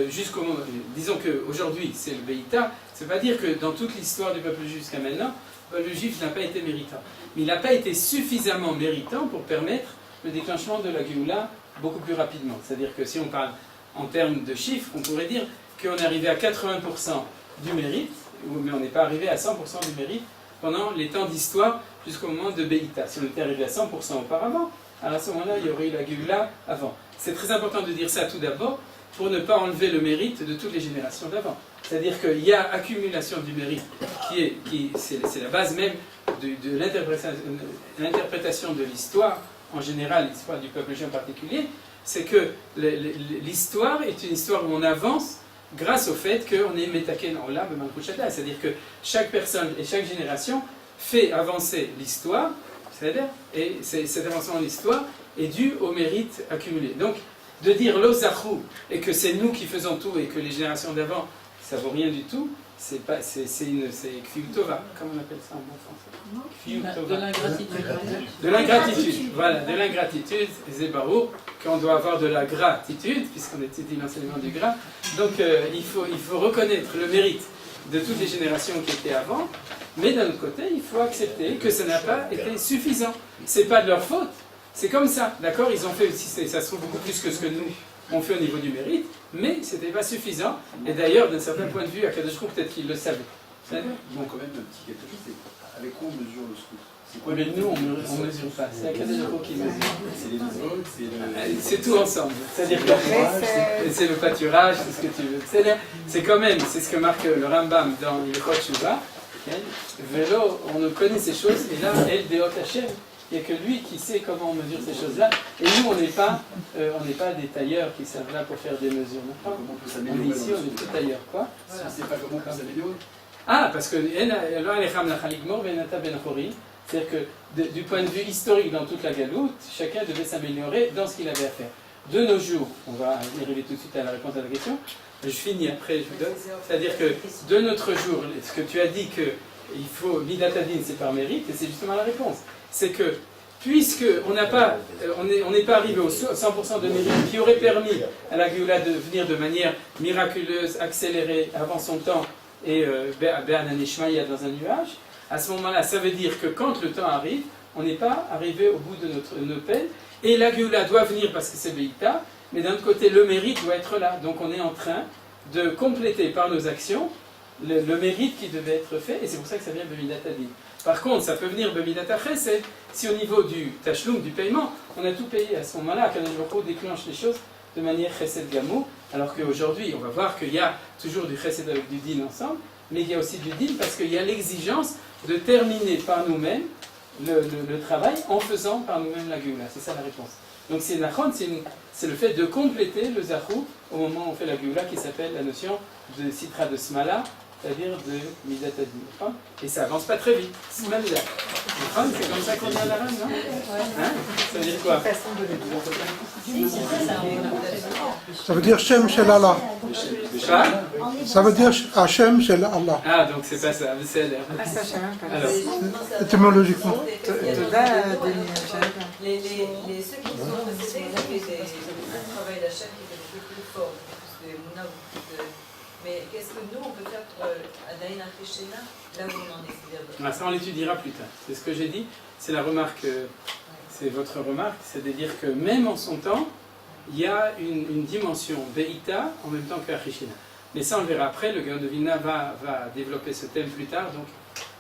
jusqu'au moment. Disons qu'aujourd'hui, c'est le Beïta, ça ne veut pas dire que dans toute l'histoire du peuple juif jusqu'à maintenant, le peuple juif n'a pas été méritant. Mais il n'a pas été suffisamment méritant pour permettre le déclenchement de la Géoula beaucoup plus rapidement. C'est-à-dire que si on parle en termes de chiffres, on pourrait dire qu'on est arrivé à 80% du mérite, mais on n'est pas arrivé à 100% du mérite pendant les temps d'histoire jusqu'au moment de Beïta. Si on était arrivé à 100% auparavant, alors à ce moment-là, il y aurait eu la Géoula avant. C'est très important de dire ça tout d'abord pour ne pas enlever le mérite de toutes les générations d'avant. C'est-à-dire qu'il y a accumulation du mérite c'est la base même de l'interprétation de l'histoire, en général l'histoire du peuple juif en particulier, c'est que l'histoire est une histoire où on avance grâce au fait qu'on est Metaken Olam Malchut Shaddai. C'est-à-dire que chaque personne et chaque génération fait avancer l'histoire, et cet avancement de l'histoire est dû au mérite accumulé. Donc, de dire l'Ozachou et que c'est nous qui faisons tout et que les générations d'avant, ça vaut rien du tout, c'est Kfiutova, comment on appelle ça en bon français? De l'ingratitude. De l'ingratitude, voilà, de l'ingratitude, Zébarou, qu'on doit avoir de la gratitude, puisqu'on étudie l'enseignement du gras. Donc il faut reconnaître le mérite de toutes les générations qui étaient avant, mais d'un autre côté, il faut accepter que ça n'a pas été suffisant. C'est pas de leur faute, c'est comme ça, d'accord? Ils ont fait aussi, ça se trouve beaucoup plus que ce que nous on fait au niveau du mérite, mais c'était pas suffisant. Et d'ailleurs, d'un certain point de vue, à Kadosh Baruch Hu, peut-être qu'ils le savaient. Ils ont quand même un petit quelque chose, c'est avec quoi on mesure le scout? C'est quoi Mais nous, on ne mesure pas, c'est à Kadosh Baruch Hu qui mesure. C'est les deux, C'est tout ensemble. C'est-à-dire que c'est le pâturage, c'est ce que tu veux. C'est quand même, c'est ce que marque le Rambam dans Ilchot Shuvah. Vélo, on connaît ces choses, et là, El Deot Hashem. Il n'y a que lui qui sait comment on mesure ces choses-là. Et nous, on n'est pas des tailleurs qui servent là pour faire des mesures. On est ici, on est des tailleurs. Quoi? Si on ne sait pas comment on peut s'améliorer. Ah, parce que c'est-à-dire que du point de vue historique dans toute la Galoute, chacun devait s'améliorer dans ce qu'il avait à faire. De nos jours, on va arriver tout de suite à la réponse à la question, je finis après, je vous donne. C'est-à-dire que de notre jour, ce que tu as dit qu'il faut, Midatadin, c'est par mérite, et c'est justement la réponse. C'est que, puisque on n'est pas arrivé au 100% de mérite qui aurait permis à la Géoula de venir de manière miraculeuse, accélérée, avant son temps, et Be'an Anishmaïa dans un nuage, à ce moment-là, ça veut dire que quand le temps arrive, on n'est pas arrivé au bout de nos peines, et la Géoula doit venir parce que c'est Beïta, mais d'un autre côté, le mérite doit être là. Donc on est en train de compléter par nos actions le mérite qui devait être fait, et c'est pour ça que ça vient Bemidat Adin. Par contre, ça peut venir Bemidat Chesed, si au niveau du Tachloum, du paiement, on a tout payé à ce moment-là, Kadosh Baruch Hu déclenche les choses de manière Chesed Gamou, alors qu'aujourd'hui, on va voir qu'il y a toujours du Chesed avec du Din ensemble, mais il y a aussi du Din parce qu'il y a l'exigence de terminer par nous-mêmes le travail en faisant par nous-mêmes la Géoula. C'est ça la réponse. Donc c'est Nachon, c'est le fait de compléter le Zachou au moment où on fait la Géoula qui s'appelle la notion de Sitra de Smala, c'est-à-dire de Midat Adin. Et ça avance pas très vite. Smala. C'est comme ça qu'on dit à l'arabe, non? Hein? Ça veut dire quoi? Ça veut dire Shem Shel Allah. Ça veut dire Hashem Shel Allah. Ah, donc c'est pas ça, c'est l'air. Ah, ça, je sais même pas. Alors, Étymologiquement. Ceux qui ont précédé, ils avaient un travail d'achat qui était beaucoup plus fort, plus de Mouna, mais qu'est-ce que nous, on peut faire pour Adaïn Archeshena, là où on en est? Ah, ça, on l'étudiera plus tard. C'est ce que j'ai dit. C'est la remarque, c'est votre remarque, c'est de dire que même en son temps, il y a une dimension Beïta en même temps que Archeshena. Mais ça, on le verra après. Le Gaon de Vilna va développer ce thème plus tard, donc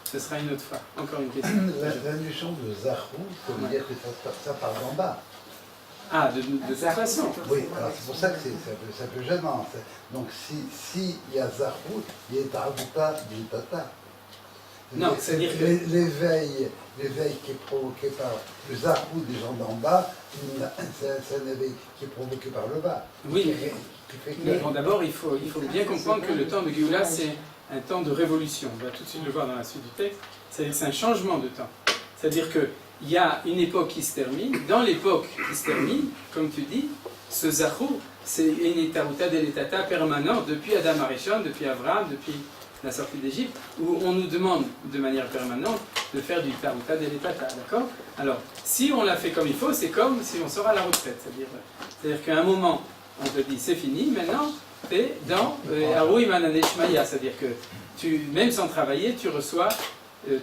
ce sera une autre fois. Encore une question. La notion de Zahou, ça veut dire que ça part d'en bas. Ah, de toute façon. Oui, alors c'est pour ça que c'est un peu gênant. Donc si il y a Zahou, il y a Taravouta d'une Tata. Non, c'est-à-dire que l'éveil qui est provoqué par le Zahou des gens d'en bas, c'est un éveil qui est provoqué par le bas. oui. Mais bon, d'abord, il faut bien comprendre que le temps de Géoula, c'est un temps de révolution. On va tout de suite le voir dans la suite du texte. C'est-à-dire que c'est un changement de temps. C'est-à-dire qu'il y a une époque qui se termine. Dans l'époque qui se termine, comme tu dis, ce Zachou, c'est une étaruta deletata permanente depuis Adam Arishon, depuis Abraham, depuis la sortie d'Égypte, où on nous demande de manière permanente de faire du taruta deletata, d'accord? Alors, si on l'a fait comme il faut, c'est comme si on sort à la retraite. C'est-à-dire qu'à un moment, on te dit c'est fini, maintenant, tu es dans Arui Manane Shmaya, c'est-à-dire que même sans travailler, tu reçois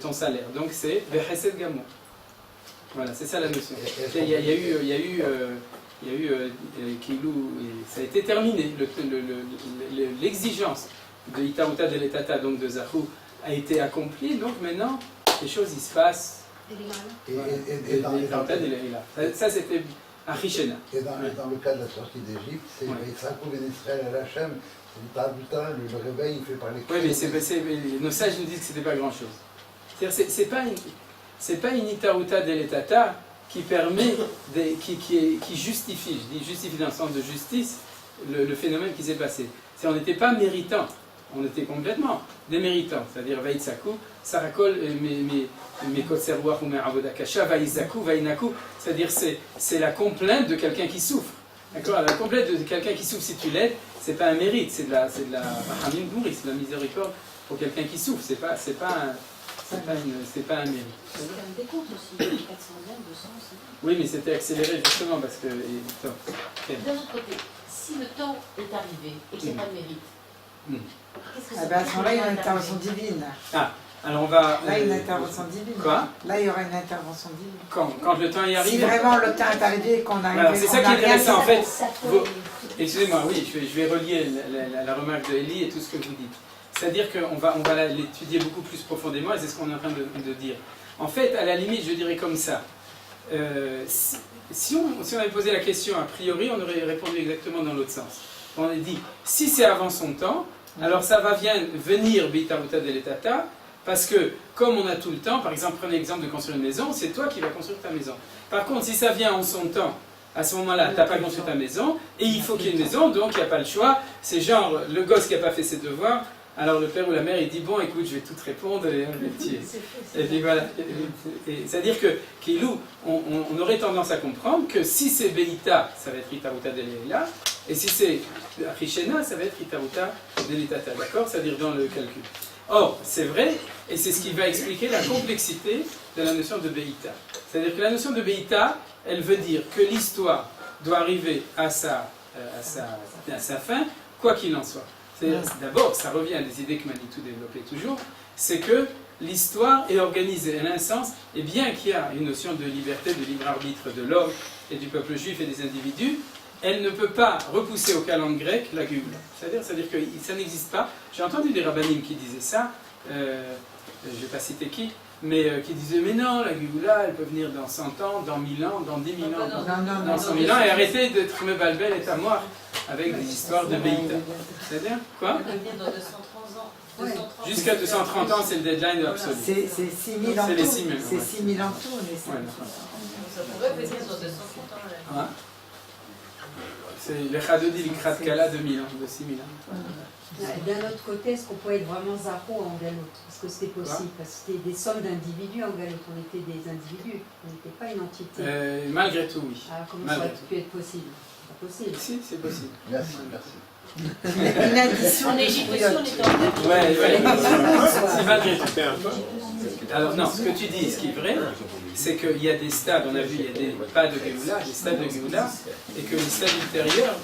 ton salaire. Donc c'est Vechesed Gamur. Voilà, c'est ça la notion. Il y a eu Kilou, ça a été terminé. L'exigence de Itaruta de l'Etata, donc de Zahou, a été accomplie. Donc maintenant, les choses ils se passent. Ça c'était un Richena. Et dans le cas de la sortie d'Égypte, c'est Yitzhakou ben Israël al Hachem, c'est le réveil fait par les. Oui, mais nos sages nous disent que c'était pas grand-chose. C'est-à-dire, c'est pas une Itaruta de l'Etata qui permet, qui justifie, je dis justifie dans le sens de justice, le phénomène qui s'est passé. On n'était pas méritant, on était complètement déméritant. C'est-à-dire, Vaïtsakou, Sarakol, mes Kotserwach ou mes Avodakasha, Vaïzakou, Vaïnakou, c'est-à-dire, c'est la complainte de quelqu'un qui souffre. D'accord? La complainte de quelqu'un qui souffre, si tu l'aides, c'est pas un mérite, c'est de la Rahamim Douri, c'est de la miséricorde pour quelqu'un qui souffre, c'est pas un mérite. C'était un décompte aussi, 400 biens, 200 aussi. Oui, mais c'était accéléré justement parce que. D'un autre côté, si le temps est arrivé et qu'il n'y a pas de mérite, qu'est-ce que ça à ce moment-là, il y a une intervention divine. Ah, alors on va. Là, il y a une intervention divine. Quoi? Là, il y aura une intervention divine. Quand le temps y arrive. Si vraiment le temps est arrivé et qu'on arrive. Alors, c'est ça qui est intéressant en fait. Excusez-moi, oui, je vais relier la remarque de Elie et tout ce que vous dites. C'est-à-dire qu'on va l'étudier beaucoup plus profondément et c'est ce qu'on est en train de dire. En fait, à la limite, je dirais comme ça. Si on avait posé la question a priori, on aurait répondu exactement dans l'autre sens. On a dit, si c'est avant son temps, alors ça va venir Bitaruta de l'Etata, parce que comme on a tout le temps, par exemple, prenez l'exemple de construire une maison, c'est toi qui vas construire ta maison. Par contre, si ça vient en son temps, à ce moment-là, tu n'as pas construit ta maison, et il faut qu'il y ait une maison, donc il n'y a pas le choix. C'est genre le gosse qui n'a pas fait ses devoirs. Alors le père ou la mère, il dit, bon, écoute, je vais tout te répondre, et puis voilà. C'est-à-dire que, Kilou, on aurait tendance à comprendre que si c'est Beïta, ça va être Itaruta de l'Eila, et si c'est Richena, ça va être Itaruta de l'Etata, d'accord? C'est-à-dire dans le calcul. Or, c'est vrai, et c'est ce qui va expliquer la complexité de la notion de Beïta. C'est-à-dire que la notion de Beïta, elle veut dire que l'histoire doit arriver à sa fin, quoi qu'il en soit. D'abord, ça revient à des idées que Manitou développait toujours, c'est que l'histoire est organisée, elle a un sens, et bien qu'il y a une notion de liberté, de libre arbitre de l'homme et du peuple juif et des individus, elle ne peut pas repousser au calendrier grec la Géoula. C'est-à-dire que ça n'existe pas. J'ai entendu des rabbinim qui disaient ça, je ne vais pas citer qui, mais qui disaient, mais non, la Géoula, elle peut venir dans 100 ans, dans 1000 ans, dans 10 000 ans, dans 100 000 ans, et arrêtez d'être mebalbel et à moi avec des histoires de Beïta. C'est-à-dire, quoi? Elle peut venir dans 230 ans. Jusqu'à 230 ans, c'est le deadline absolu. C'est 6 000 ans C'est les tout. 6 000. C'est 6 000 ans tout, mais c'est... Ça pourrait venir dans 230 ans. Hein? C'est le Chadodi, l'Ikrat Kala, 2000 ans, de 6 000 ans. D'un autre côté, est-ce qu'on pouvait être vraiment Zahou en Galoute? Est-ce que c'était possible? Parce que c'était des sommes d'individus en Galoute, on était des individus, on n'était pas une entité. Malgré tout, oui. Alors comment ça aurait pu être possible? C'est pas possible. Si, c'est possible. Merci. Une addition en Égypte aussi, on était en Ouais, c'est malgré tout. Alors non, ce que tu dis, ce qui est vrai, c'est qu'il y a des stades, on a vu, il y a des pas de Géoula, des stades de Géoula, et que les stades ultérieurs,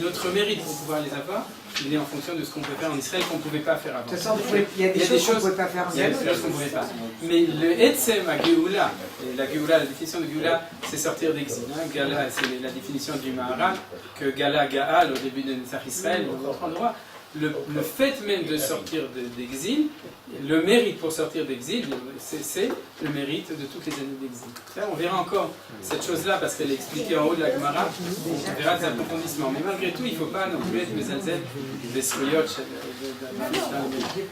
notre mérite pour pouvoir les avoir, il est en fonction de ce qu'on peut faire en Israël qu'on ne pouvait pas faire avant. De toute façon, il y a des choses qu'on ne pouvait pas faire en Il y a des choses qu'on ne pouvait pas. Mais le Etzem à Géoula, et la Géoula, la définition de Géoula, c'est sortir d'exil. Gala, c'est la définition du Maharal, que Gala, Gaal, au début de Netzach Israël, on comprend le droit. Le fait même de sortir d'exil, le mérite pour sortir d'exil, c'est le mérite de toutes les années d'exil. On verra encore cette chose-là parce qu'elle est expliquée en haut de la Gemara. On verra des approfondissements. Mais malgré tout, il ne faut pas non plus être Mezalzel, des Sroyot.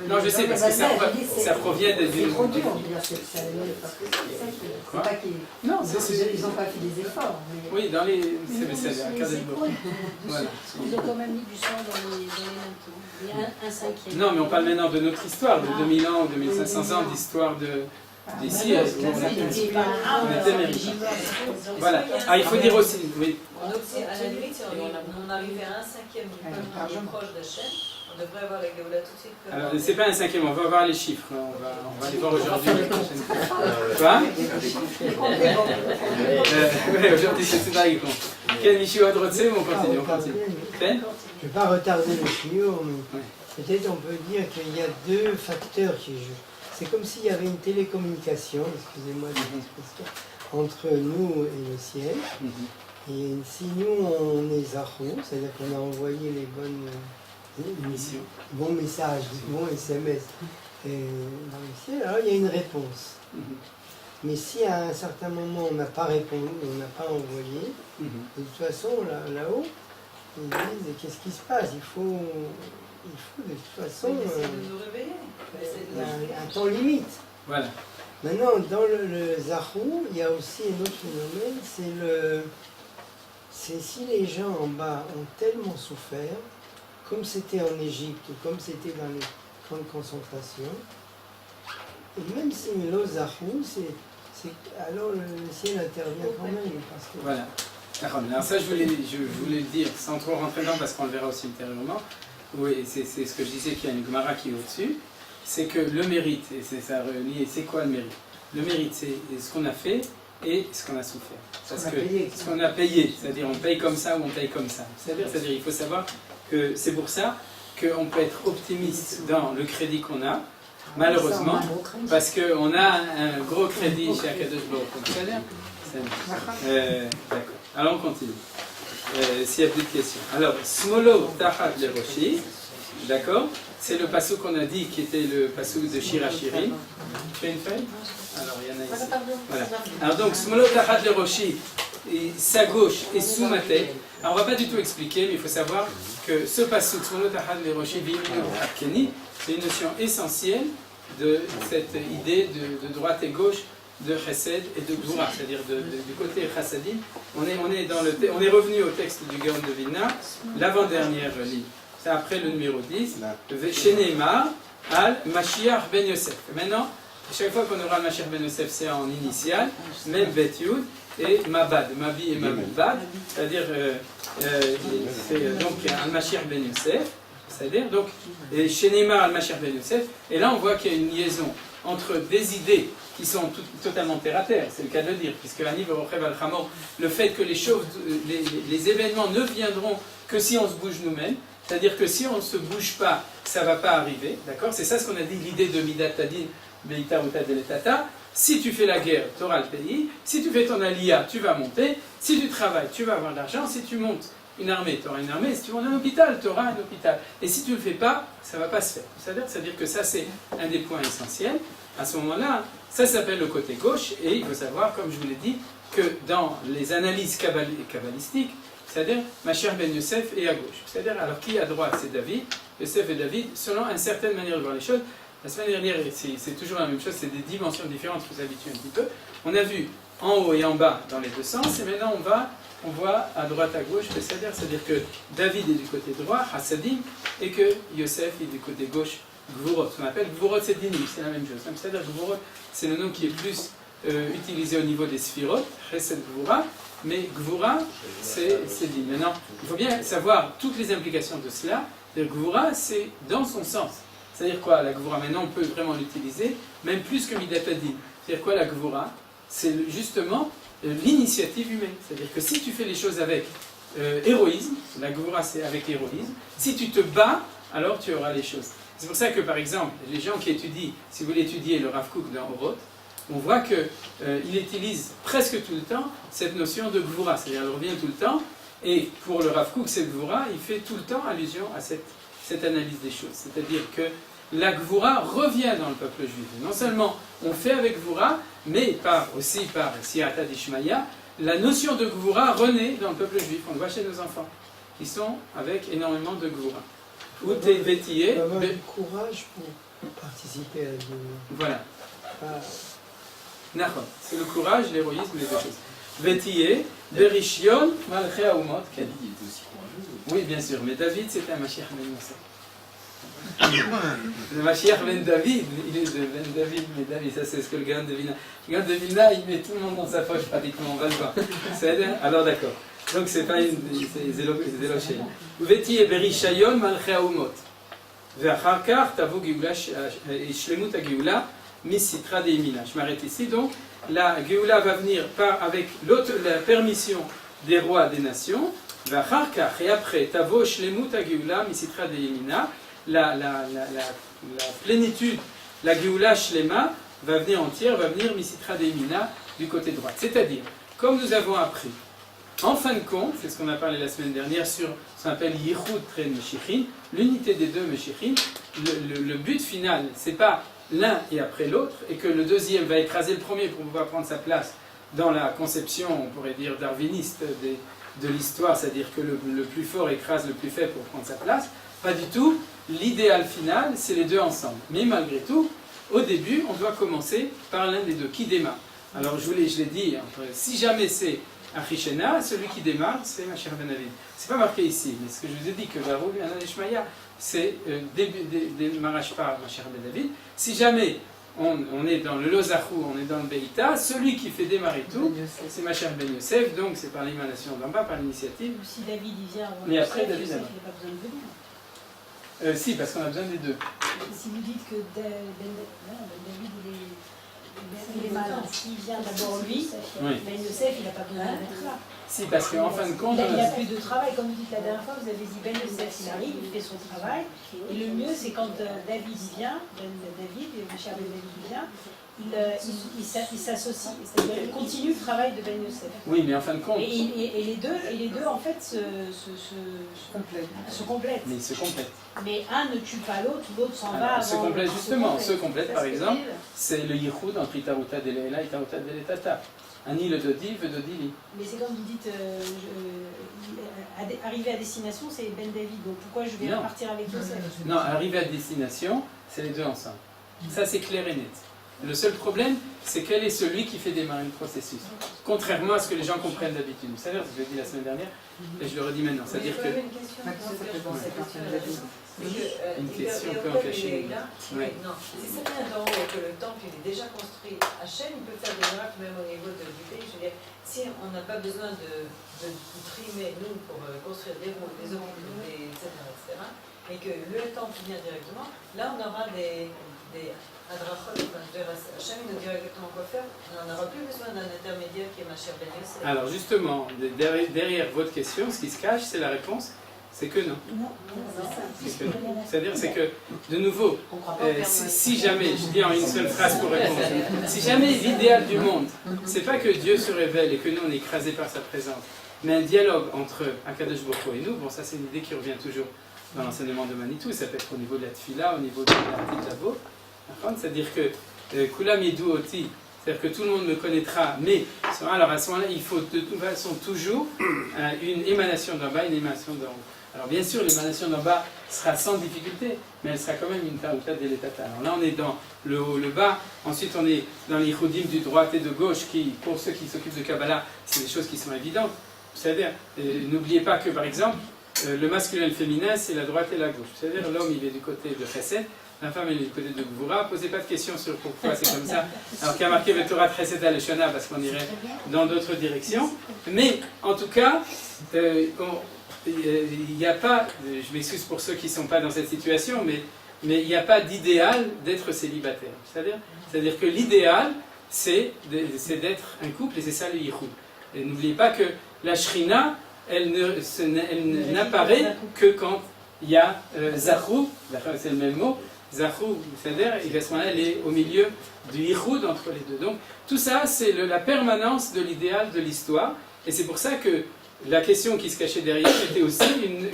Non, je sais, parce que ça provient d'une. Quoi? Non, ils n'ont pas fait des efforts. Oui, dans les. C'est à Kadebo. Voilà. Ils ont quand même mis du sang dans les manteaux. Il y a un cinquième. Non, mais on parle maintenant de notre histoire, de 2000 ans ou 2500 ans d'histoire D'ici, on était méritant. Voilà. Ah, il faut dire aussi, oui. À la limite, si on arrivait à 1/5 du peuple qui est proche d'Hachem, on devrait avoir la Géoula tout de suite. Alors, c'est pas un 5e, on va voir les chiffres. On va les voir aujourd'hui. Quoi oui, aujourd'hui c'est tout à l'heure. Quel Michio Drotse, on continue. Je ne vais pas retarder le chiot, mais peut-être on peut dire qu'il y a deux facteurs qui jouent. C'est comme s'il y avait une télécommunication, excusez-moi de l'expression, entre nous et le ciel. Et si nous on est Zahou, c'est-à-dire qu'on a envoyé les bons messages, bons SMS dans le ciel, alors il y a une réponse. Mais si à un certain moment on n'a pas répondu, on n'a pas envoyé, de toute façon là-haut, ils disent qu'est-ce qui se passe, il faut de toute façon un temps limite. Voilà. Maintenant, dans le Zahou, il y a aussi un autre phénomène, c'est si les gens en bas ont tellement souffert, comme c'était en Égypte, comme c'était dans les camps de concentration, et même si le Zahou, alors le ciel intervient quand même. Parce que... Voilà. Alors ça, je voulais le dire sans trop rentrer dedans parce qu'on le verra aussi ultérieurement. Oui, c'est ce que je disais qu'il y a une Gemara qui est au-dessus. C'est que le mérite, et c'est ça relié, c'est quoi le mérite? Le mérite, c'est ce qu'on a fait et ce qu'on a souffert. Parce que ce qu'on a payé, c'est-à-dire on paye comme ça ou on paye comme ça. C'est-à-dire il faut savoir que c'est pour ça qu'on peut être optimiste dans le crédit qu'on a, malheureusement, parce qu'on a un gros crédit chez Akadosh Baruch Hu. D'accord. Alors on continue. S'il y a plus de questions. Alors, Smolo Tachat Leroshi, d'accord? C'est le passou qu'on a dit qui était le passou de Shirachirim. Tu fais une feuille? Alors, il y en a ici. Voilà. Alors donc, Smolo Tachat Leroshi, sa gauche est sous ma tête. Alors, on ne va pas du tout expliquer, mais il faut savoir que ce passou, Smolo Tachat Leroshi, c'est une notion essentielle de cette idée de droite et gauche, de Chesed et de Gvura, c'est-à-dire du côté Chassadim. On est revenu au texte du Gaon de Vilna, l'avant-dernière ligne. C'est après le numéro 10, chez Neymar, Al Mashiach Ben Yosef. Maintenant, chaque fois qu'on aura le Mashiach Ben Yosef, c'est en initial, même Bet Yud et Mabad, Mabi et Mabad, c'est-à-dire c'est donc Al Mashiach Ben Yosef, c'est-à-dire donc chez Neymar Al Mashiach Ben Yosef, et là on voit qu'il y a une liaison entre des idées qui sont totalement terre à terre, c'est le cas de le dire, puisque le fait que les événements ne viendront que si on se bouge nous-mêmes, c'est-à-dire que si on ne se bouge pas, ça ne va pas arriver, d'accord? C'est ça ce qu'on a dit, l'idée de Midat Tadin, Beita Uta Deletata. Si tu fais la guerre, tu auras le pays, si tu fais ton alia, tu vas monter, si tu travailles, tu vas avoir de l'argent, si tu montes une armée, tu auras une armée, si tu montes un hôpital, tu auras un hôpital. Et si tu ne le fais pas, ça ne va pas se faire. C'est-à-dire que ça, c'est un des points essentiels. À ce moment-là, ça s'appelle le côté gauche, et il faut savoir, comme je vous l'ai dit, que dans les analyses kabbalistiques, c'est-à-dire Mashiach Ben Yosef est à gauche. C'est-à-dire, alors qui est à droite? C'est David, Yosef et David, selon une certaine manière de voir les choses. La semaine dernière, c'est toujours la même chose, c'est des dimensions différentes, il faut s'habituer un petit peu. On a vu en haut et en bas dans les deux sens, et maintenant on voit à droite, à gauche, c'est-à-dire que David est du côté droit, Hassadim, et que Yosef est du côté gauche, Gvurot. Ce qu'on appelle Gvurot, c'est Dinim, c'est la même chose. C'est-à-dire Gvurot, c'est le nom qui est plus utilisé au niveau des Sphirot, Chesed Gvura, mais Gvura, c'est dit. Maintenant, il faut bien savoir toutes les implications de cela. Gvura, c'est dans son sens. C'est-à-dire quoi, la Gvura? Maintenant, on peut vraiment l'utiliser, même plus que Midat Hadin. C'est-à-dire quoi, la Gvura? C'est justement l'initiative humaine. C'est-à-dire que si tu fais les choses avec héroïsme, la Gvura, c'est avec héroïsme, si tu te bats, alors tu auras les choses. C'est pour ça que, par exemple, les gens qui étudient, si vous voulez étudier le Rav Kook dans Oroth, on voit qu'il utilise presque tout le temps cette notion de Gvura, c'est-à-dire elle revient tout le temps, et pour le Rav Kook, cette Gvura, il fait tout le temps allusion à cette analyse des choses. C'est-à-dire que la Gvura revient dans le peuple juif. Non seulement on fait avec Gvura, mais aussi par Siyata d'Ishmaïa, la notion de Gvura renaît dans le peuple juif. On le voit chez nos enfants, qui sont avec énormément de Gvura. Ou t'es vétillé. Avoir du courage pour participer à la Gvura. Voilà. C'est le courage, l'héroïsme, les deux choses. Vétillé, Berishion, Malchea Umot. David était aussi courageux. Oui, bien sûr, mais David c'était un Mashiach Ben Yosef. Le Mashiach ben David, il est de ben David, mais David, ça c'est ce que le Gaon de Vilna. Le Gaon de Vilna, il met tout le monde dans sa poche pratiquement, on va le voir. Alors d'accord. Donc c'est pas une. C'est éloché. Uveti et Berishayon malchei haumot. Ve'achar kach tavo geoula shlemut ha-geoula misitra de'imina. Je m'arrête ici. Donc la geoula va venir avec la permission des rois des nations. Ve'achar kach, et après tavo shlemut ha-geoula misitra de'imina. La plénitude, la geoula shlema va venir entière, va venir misitra de'imina du côté droit. C'est-à-dire, comme nous avons appris. En fin de compte, c'est ce qu'on a parlé la semaine dernière sur ce qu'on appelle Yichud Tren Meshichin, l'unité des deux Meshichin. Le but final, c'est pas l'un et après l'autre, et que le deuxième va écraser le premier pour pouvoir prendre sa place dans la conception, on pourrait dire, darwiniste de l'histoire, c'est-à-dire que le plus fort écrase le plus faible pour prendre sa place. Pas du tout. L'idéal final, c'est les deux ensemble. Mais malgré tout, au début, on doit commencer par l'un des deux. Qui démarre? Alors je l'ai dit, si jamais c'est Achishena, celui qui démarre, c'est Mashiach ben David. C'est pas marqué ici, mais ce que je vous ai dit que Varou Anadeshmaya, c'est démarrage par Mashiach ben David. Si jamais on est dans le Lozachou, on est dans le Beïta, celui qui fait démarrer tout, c'est Mashiach ben Yosef, donc c'est par l'émanation d'en bas, par l'initiative. Si David il vient avant mais après David, Yosef, il n'a pas besoin de venir. Si, parce qu'on a besoin des deux. Si vous dites que David il est malin, s'il vient d'abord lui, oui. Ben Yosef il n'a pas besoin d'être là. Si, parce qu'en fin de compte... Il n'a plus de travail, comme vous dites la dernière fois, vous avez dit Ben Yosef il arrive, il fait son travail, et le mieux c'est quand David vient, Mashiach ben David vient, il s'associe, c'est-à-dire il continue le travail de Ben Yosef. Oui, mais en fin de compte... Et les deux en fait se complètent. Mais ils se complètent. Mais un ne tue pas l'autre, l'autre s'en va avant. Se complètent justement, se complètent par exemple, c'est le yichud entre Itaruta de Leila et Itaruta de Letata. Ani le Dodi, le Dodi li. Mais c'est comme vous dites, arriver à destination, c'est Ben David, donc pourquoi je vais repartir avec Yosef? Non, arriver à destination, c'est les deux ensemble. Ça c'est clair et net. Le seul problème, c'est quel est celui qui fait démarrer le processus. Contrairement à ce que les gens comprennent d'habitude. Vous savez, je l'ai dit la semaine dernière, et je le redis maintenant. C'est-à-dire que... Une question peut en cacher une. Non, si ça vient d'en haut et que le temple il est déjà construit, Hachem il peut faire des miracles même au niveau du pays. Je veux dire, si on n'a pas besoin de trimer, nous, pour construire des routes, des hôpitaux, etc., et que le temple vient directement, là on aura des adrachot, Hachem il nous dira exactement quoi faire, on n'en aura plus besoin d'un intermédiaire qui est Mashiach ben Yosef. Alors justement, derrière votre question, ce qui se cache, c'est la réponse. C'est que non. C'est-à-dire, c'est que, de nouveau, si jamais, je dis en une seule phrase pour répondre, si jamais l'idéal du monde, c'est pas que Dieu se révèle et que nous on est écrasés par sa présence, mais un dialogue entre Akadosh Baruch Hu et nous, bon ça c'est une idée qui revient toujours dans l'enseignement de Manitou, ça peut être au niveau de la tfila, au niveau de la titavo, c'est-à-dire que Kulam Yedou Oti, c'est-à-dire que tout le monde me connaîtra, mais alors à ce moment-là, il faut de toute façon toujours une émanation d'en bas, une émanation d'en haut. Alors bien sûr, l'émanation d'en bas sera sans difficulté, mais elle sera quand même une taruta de l'étata. Alors là, on est dans le haut, le bas. Ensuite, on est dans les choudim du droite et de gauche, qui, pour ceux qui s'occupent de Kabbalah, c'est des choses qui sont évidentes. C'est-à-dire, n'oubliez pas que, par exemple, le masculin et le féminin, c'est la droite et la gauche. C'est-à-dire, l'homme, il est du côté de Chesed, la femme, elle est du côté de Gvura. Posez pas de questions sur pourquoi c'est comme ça. Alors qu'il y a marqué le Torah Chesed à l'Eshana, parce qu'on irait dans d'autres directions. Mais, en tout cas, il n'y a pas, je m'excuse pour ceux qui ne sont pas dans cette situation, mais il n'y a pas d'idéal d'être célibataire. C'est-à-dire que l'idéal, c'est d'être un couple, et c'est ça le yichud. Et n'oubliez pas que la shrina, elle n'apparaît que quand il y a zachou, c'est le même mot, zachou, c'est-à-dire, et à ce moment-là, elle est au milieu du yichud entre les deux. Donc tout ça, c'est la permanence de l'idéal de l'histoire, et c'est pour ça que la question qui se cachait derrière était aussi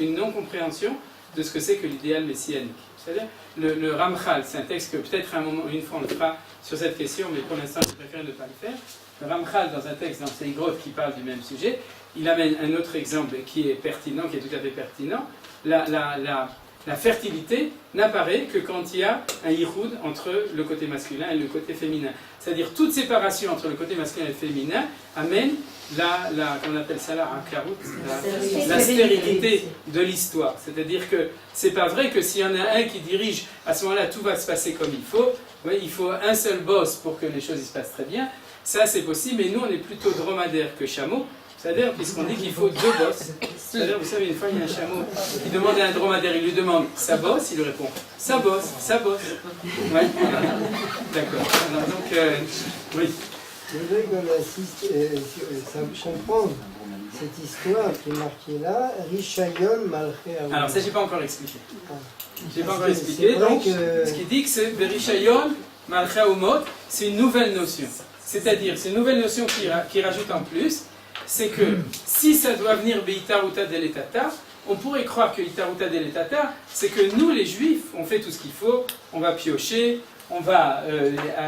une non-compréhension de ce que c'est que l'idéal messianique. C'est-à-dire, le Ramchal, c'est un texte que peut-être à un moment, une fois on le fera sur cette question, mais pour l'instant je préfère ne pas le faire. Le Ramchal, dans un texte dans Seigrot qui parle du même sujet, il amène un autre exemple qui est pertinent, qui est tout à fait pertinent. la fertilité n'apparaît que quand il y a un yichud entre le côté masculin et le côté féminin. C'est-à-dire toute séparation entre le côté masculin et le féminin amène on appelle ça la stérilité de l'histoire. C'est-à-dire que c'est pas vrai que s'il y en a un qui dirige, à ce moment-là tout va se passer comme il faut. Oui, il faut un seul boss pour que les choses se passent très bien. Ça c'est possible, mais nous on est plutôt dromadaire que chameau. C'est-à-dire, puisqu'on dit qu'il faut deux bosses. C'est-à-dire, vous savez, une fois, il y a un chameau qui demande à un dromadaire, il lui demande « ça bosse ?» Il lui répond « ça bosse, ça bosse. » Ouais, d'accord. Donc, oui. Je voudrais qu'on assiste, comprendre cette histoire qui est marquée là, Rishayon Malché Aoumot. Alors, ça, je n'ai pas encore expliqué. Je n'ai pas encore expliqué. Donc, ce qui dit que c'est Rishayon Malché Aoumot, c'est une nouvelle notion. C'est-à-dire, c'est une nouvelle notion qui rajoute en plus. C'est que si ça doit venir Beitaruta Deletata, on pourrait croire que Itaruta Deletata, c'est que nous les juifs, on fait tout ce qu'il faut, on va piocher, on va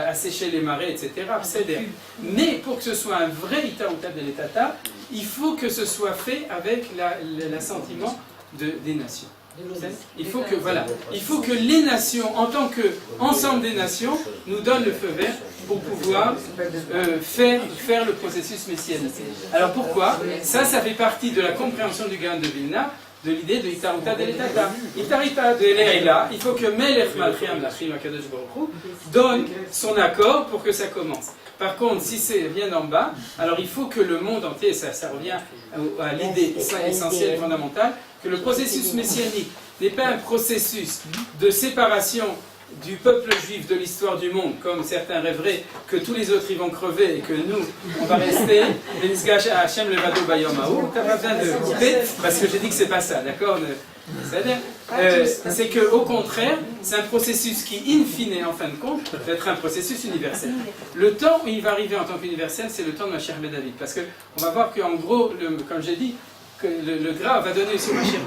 assécher les marais, etc. Mais pour que ce soit un vrai Itaruta Deletata, il faut que ce soit fait avec l'assentiment des nations. Il faut que les nations, en tant qu'ensemble des nations, nous donnent le feu vert pour pouvoir faire le processus messianique. Alors pourquoi? Ça fait partie de la compréhension du Gaon de Vilna, de l'idée de Itaruta Deletata. Itaruta Deletata, il faut que Melech Malchi Amlachim Akadosh Baruch Hu donne son accord pour que ça commence. Par contre, si c'est vient d'en bas, alors il faut que le monde entier, ça revient à l'idée essentielle et fondamentale, que le processus messianique n'est pas un processus de séparation du peuple juif de l'histoire du monde, comme certains rêveraient que tous les autres ils vont crever et que nous, on va rester, t'as pas besoin de couper, parce que j'ai dit que c'est pas ça, d'accord? C'est qu'au contraire, c'est un processus qui, in fine, en fin de compte, va être un processus universel. Le temps où il va arriver en tant qu'universel, c'est le temps de Mashiach ben David, parce qu'on va voir qu'en gros, comme j'ai dit, que le Gra va donner sur Mashiach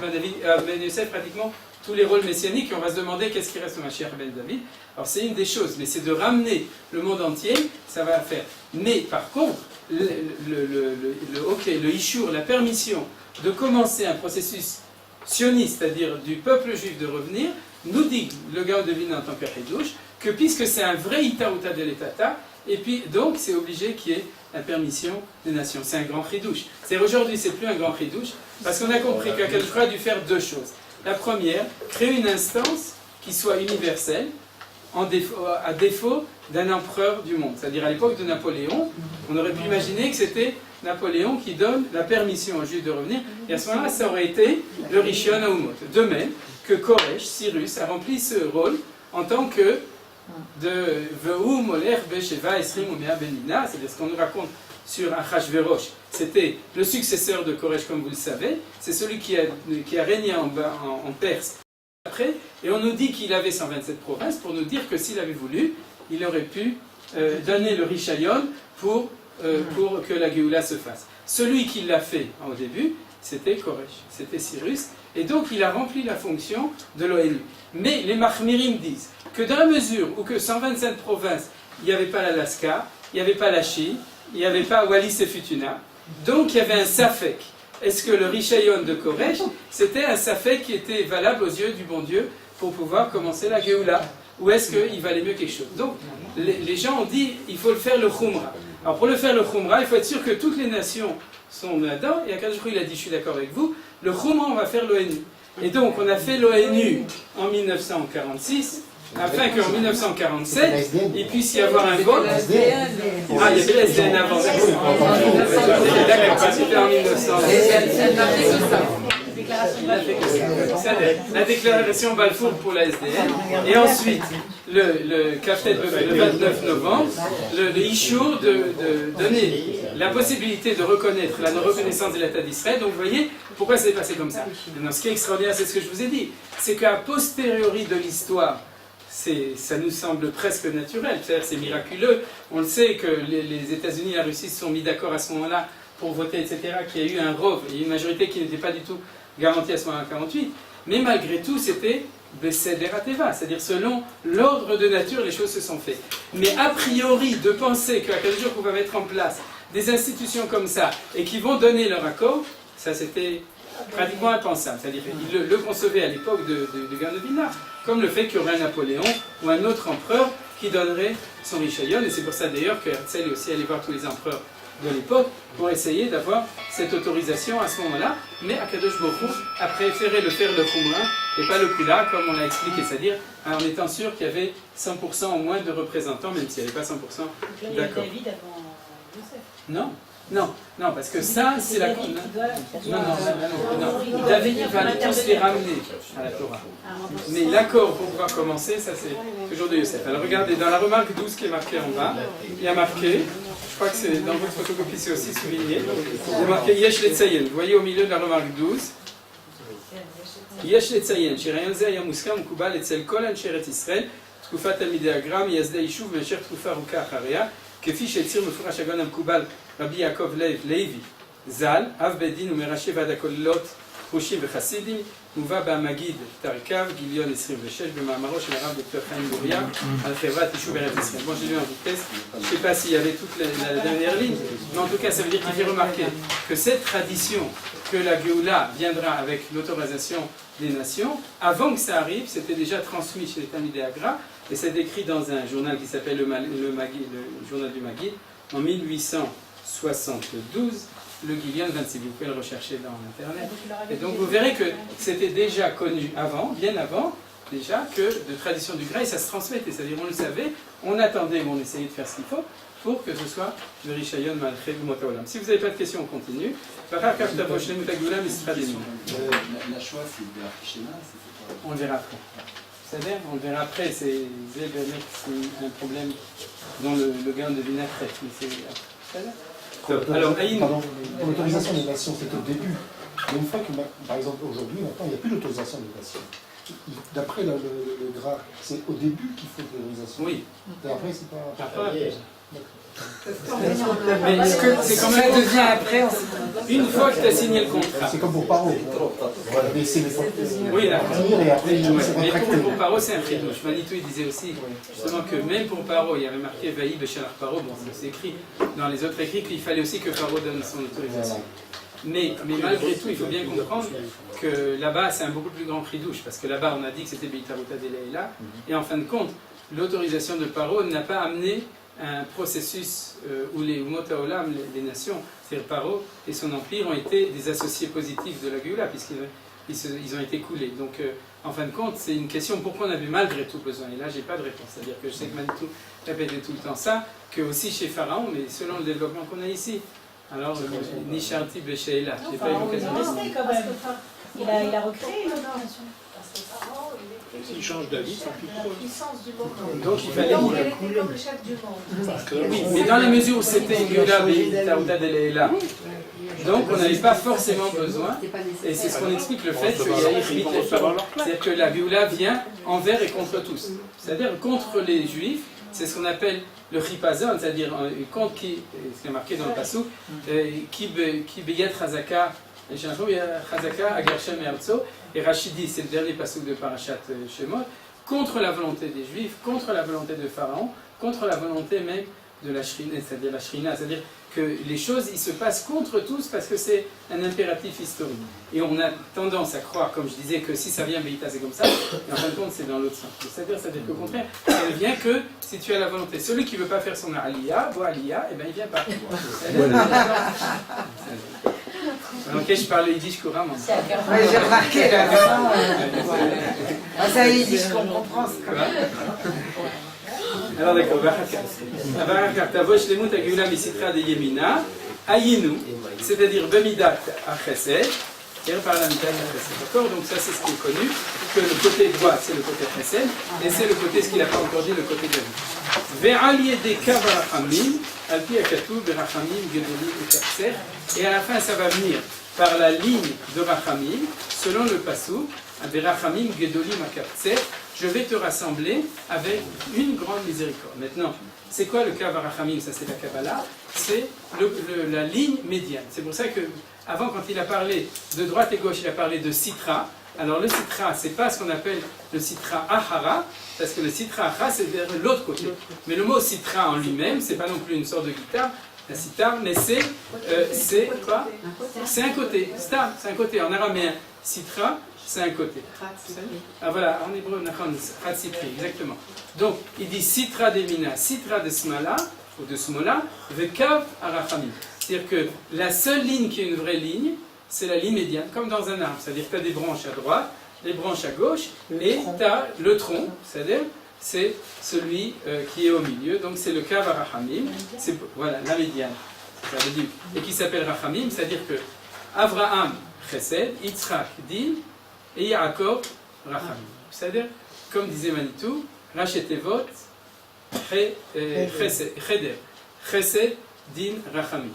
ben Yosef pratiquement tous les rôles messianiques, et on va se demander qu'est-ce qui reste au Mashiach ben David. Alors c'est une des choses, mais c'est de ramener le monde entier, ça va faire. Mais par contre, le Ishur, la permission de commencer un processus sioniste, c'est-à-dire du peuple juif de revenir, nous dit le Gaon de Vilna en tant que Hidouche, que puisque c'est un vrai Itaruta Deletata, et puis donc c'est obligé qu'il y ait la permission des nations. C'est un grand Hidouche. C'est aujourd'hui, c'est plus un grand Hidouche, parce qu'on a compris qu'Akadosh a dû faire deux choses. La première, créer une instance qui soit universelle, à défaut d'un empereur du monde. C'est-à-dire à l'époque de Napoléon, on aurait pu imaginer que c'était Napoléon qui donne la permission aux Juifs de revenir, et à ce moment-là, ça aurait été le Rishon Aoumot. De même que Koresh, Cyrus, a rempli ce rôle en tant que de Ve'u Moler Besheva Esrim Umea Benina, c'est-à-dire ce qu'on nous raconte sur Achashverosh. C'était le successeur de Koresh, comme vous le savez, c'est celui qui a régné en Perse après, et on nous dit qu'il avait 127 provinces pour nous dire que s'il avait voulu, il aurait pu donner le Rishayon pour que la Géoula se fasse. Celui qui l'a fait au début, c'était Koresh, c'était Cyrus, et donc il a rempli la fonction de l'ONU. Mais les Mahmirim disent que dans la mesure où que 127 provinces, il n'y avait pas l'Alaska, il n'y avait pas la Chine, il n'y avait pas Wallis et Futuna, donc il y avait un Safek. Est-ce que le Rishayon de Koresh, c'était un Safek qui était valable aux yeux du bon Dieu pour pouvoir commencer la Géoula? Ou est-ce qu'il valait mieux quelque chose? Donc les gens ont dit il faut le faire le Khumra. Alors pour le faire le Khumra, il faut être sûr que toutes les nations sont là-dedans, et Akadosh il a dit je suis d'accord avec vous, le Khumra on va faire l'ONU. Et donc on a fait l'ONU en 1946, afin qu'en 1947, il puisse y avoir un vote. Ah, il y avait le SDN avant. D'accord, c'était en 1900. La déclaration Balfour pour la SDN. Et ensuite, le 29 novembre, le Ishur de donner la possibilité de reconnaître la reconnaissance de l'État d'Israël. Donc vous voyez, pourquoi ça s'est passé comme ça? Non, ce qui est extraordinaire, c'est ce que je vous ai dit. C'est qu'à posteriori de l'histoire, ça nous semble presque naturel, c'est-à-dire c'est miraculeux. On le sait que les États-Unis et la Russie se sont mis d'accord à ce moment-là pour voter, etc., qu'il y a eu un rov, et une majorité qui n'était pas du tout garantie à ce moment-là en 1948, mais malgré tout, c'était Beseder Ateva, c'est-à-dire selon l'ordre de nature, les choses se sont faites. Mais a priori, de penser qu'à quel jour on va mettre en place des institutions comme ça, et qui vont donner leur accord, ça c'était pratiquement impensable. C'est-à-dire qu'il le concevait à l'époque de Gaon de Vilna, comme le fait qu'il y aurait un Napoléon ou un autre empereur qui donnerait son Rishayon. Et c'est pour ça d'ailleurs que Herzl est aussi allé voir tous les empereurs de l'époque pour essayer d'avoir cette autorisation à ce moment-là. Mais Akadosh Baruch Hu a préféré le faire le Khumra et pas le Kula, comme on l'a expliqué. C'est-à-dire en étant sûr qu'il y avait 100% au moins de représentants, même s'il n'y avait pas 100% d'accord. David avant Joseph. Non. Non, parce que ça, c'est la... Non. David va tous les ramener à la Torah. Mais l'accord pour pouvoir commencer, ça c'est toujours de Yosef. Alors regardez, dans la remarque 12 qui est marquée en bas, il y a marqué, je crois que c'est dans votre photocopie, c'est aussi souligné, il y a marqué Yesh Letzayen. Vous voyez au milieu de la remarque 12, Yesh Letzayen, Shirayon Ze היה מוסכם ומקובל אצל כל אנשי ארץ ישראל, תקופת תלמידי הגר"א, מייסדי יישוב במשך תקופה ארוכה אחריה, כפי שהצהיר מפורש הגאון המקובל רבי יעקב לוי ז"ל, אב בית דין ומראשי ועד הכוללות חושים וחסידים, מובא במגיד תרכב, גיליון 26, במאמרו של הרב ד"ר חיים גוריה על חברת יישוב ארץ ישראל. Bon, j'ai lu en vitesse, je ne sais pas s'il y avait toute la dernière ligne, mais en tout cas ça veut dire qu'il fait remarquer que cette tradition que la Géoula viendra avec l'autorisation des nations, avant que ça arrive, c'était déjà transmis chez les Talmidei Agra, et c'est écrit dans un journal qui s'appelle le journal du Maguid, en 1872, le Guilion 26, vous pouvez le rechercher dans Internet. Et donc vous verrez que c'était déjà connu avant, bien avant, déjà, que de tradition du Graï, ça se transmettait, c'est-à-dire on le savait, on attendait, on essayait de faire ce qu'il faut, pour que ce soit le Rishayon Malchet ou Motaolam. Si vous n'avez pas de questions, on continue. La choix, c'est de la Shema, on le verra après. C'est-à-dire, on le verra après, c'est un problème dont le Gaon de Vilna traite. Alors, pour l'autorisation des nations, c'est au début. Mais une fois que, par exemple, aujourd'hui, maintenant, il n'y a plus d'autorisation des nations. D'après le Gra, c'est au début qu'il faut l'autorisation. Oui. Et après, c'est pas... Après. Mais c'est quand même devient après. Une fois que tu as signé le contrat. C'est comme pour Paro. Mais c'est oui, d'accord. Et après, mais pour Paro, c'est un chidouche. Manitou, il disait aussi justement que même pour Paro, il y avait marqué Vaï Beshalar Paro. Bon, c'est écrit dans les autres écrits qu'il fallait aussi que Paro donne son autorisation. Mais malgré tout, il faut bien comprendre que là-bas, c'est un beaucoup plus grand chidouche. Parce que là-bas, on a dit que c'était Beitaruta de Leila. Et en fin de compte, l'autorisation de Paro n'a pas amené un processus où les Umot Haolam, les nations, c'est-à-dire Paro et son empire, ont été des associés positifs de la Géoula, puisqu'ils ont été coulés. Donc, en fin de compte, c'est une question pourquoi on avait malgré tout besoin. Et là, j'ai pas de réponse. C'est-à-dire que je sais que Manitou répétait tout le temps ça, que aussi chez Pharaon, mais selon le développement qu'on a ici. Alors, Nisharti Besheila, j'ai pas eu l'occasion de rester quand même. Il a recréé l'autorisation. S'il change d'avis, tant pis pour eux. Donc il fallait. Donc elle était comme le chef du monde. Oui, mais dans la mesure où c'était une Géoula Beitaruta de Leila, donc on n'avait pas forcément besoin, et c'est ce qu'on explique le fait qu'il y a Irmit et Pharaon. C'est-à-dire que la Géoula vient envers et contre tous. C'est-à-dire contre les Juifs, c'est ce qu'on appelle le Chipazon, c'est-à-dire contre qui, ce qui est marqué dans le Passou, qui beyet Chazaka. J'ai un Chazaka, Agershem et Artso, et Rachidi, c'est le dernier passage de Parashat Shemot, contre la volonté des Juifs, contre la volonté de Pharaon, contre la volonté même de la Shrina, c'est-à-dire la Shrina, c'est-à-dire que les choses, ils se passent contre tous parce que c'est un impératif historique. Et on a tendance à croire, comme je disais, que si ça vient Beïta, c'est comme ça, et en fin de compte, c'est dans l'autre sens. C'est-à-dire qu'au contraire, ça ne vient que si tu as la volonté. Celui qui ne veut pas faire son Aliyah, Aliyah, eh bien il ne vient pas. Ok, je parle yiddish couramment. Oui, j'ai remarqué là. Ça yiddish qu'on comprend. Alors d'accord, c'est-à-dire Bemidat Achesed, et par la Midat Achesed. D'accord? Donc ça c'est ce qui est connu, que le côté droit c'est le côté Chesed, et c'est le côté, ce qu'il n'a pas encore dit, le côté David. Ve'al yedeka barachamim, al pi akatu berachamim gedolim ukatser, et à la fin ça va venir par la ligne de Rachamim, selon le passou, berachamim gedolim ukatser, je vais te rassembler avec une grande miséricorde. Maintenant, c'est quoi le Kav Rachamim? Ça c'est la Kabbalah, c'est la ligne médiane. C'est pour ça que, avant, quand il a parlé de droite et gauche, il a parlé de Sitra. Alors le Sitra, c'est pas ce qu'on appelle le Sitra Ahara, parce que le Sitra Ahara, c'est vers l'autre côté. Mais le mot Sitra en lui-même, c'est pas non plus une sorte de guitare, la sitar, mais c'est quoi? C'est un côté. Stam, c'est un côté. En araméen, sitra, c'est un côté. Ah voilà, en hébreu, chat sitri, exactement. Donc, il dit sitra de mina, sitra de smala, ou de smola, vekav arachamim. C'est-à-dire que la seule ligne qui est une vraie ligne, c'est la ligne médiane, comme dans un arbre. C'est-à-dire que tu as des branches à droite, des branches à gauche, et tu as le tronc, c'est-à-dire c'est celui qui est au milieu, donc c'est le kav arachamim, c'est voilà, la médiane, ça veut dire, et qui s'appelle rachamim, c'est-à-dire que Avraham chesed, Yitzhak din, et Yaakov rachamim. C'est-à-dire, comme disait Manitou, Rachetevot cheder, chesed din rachamim.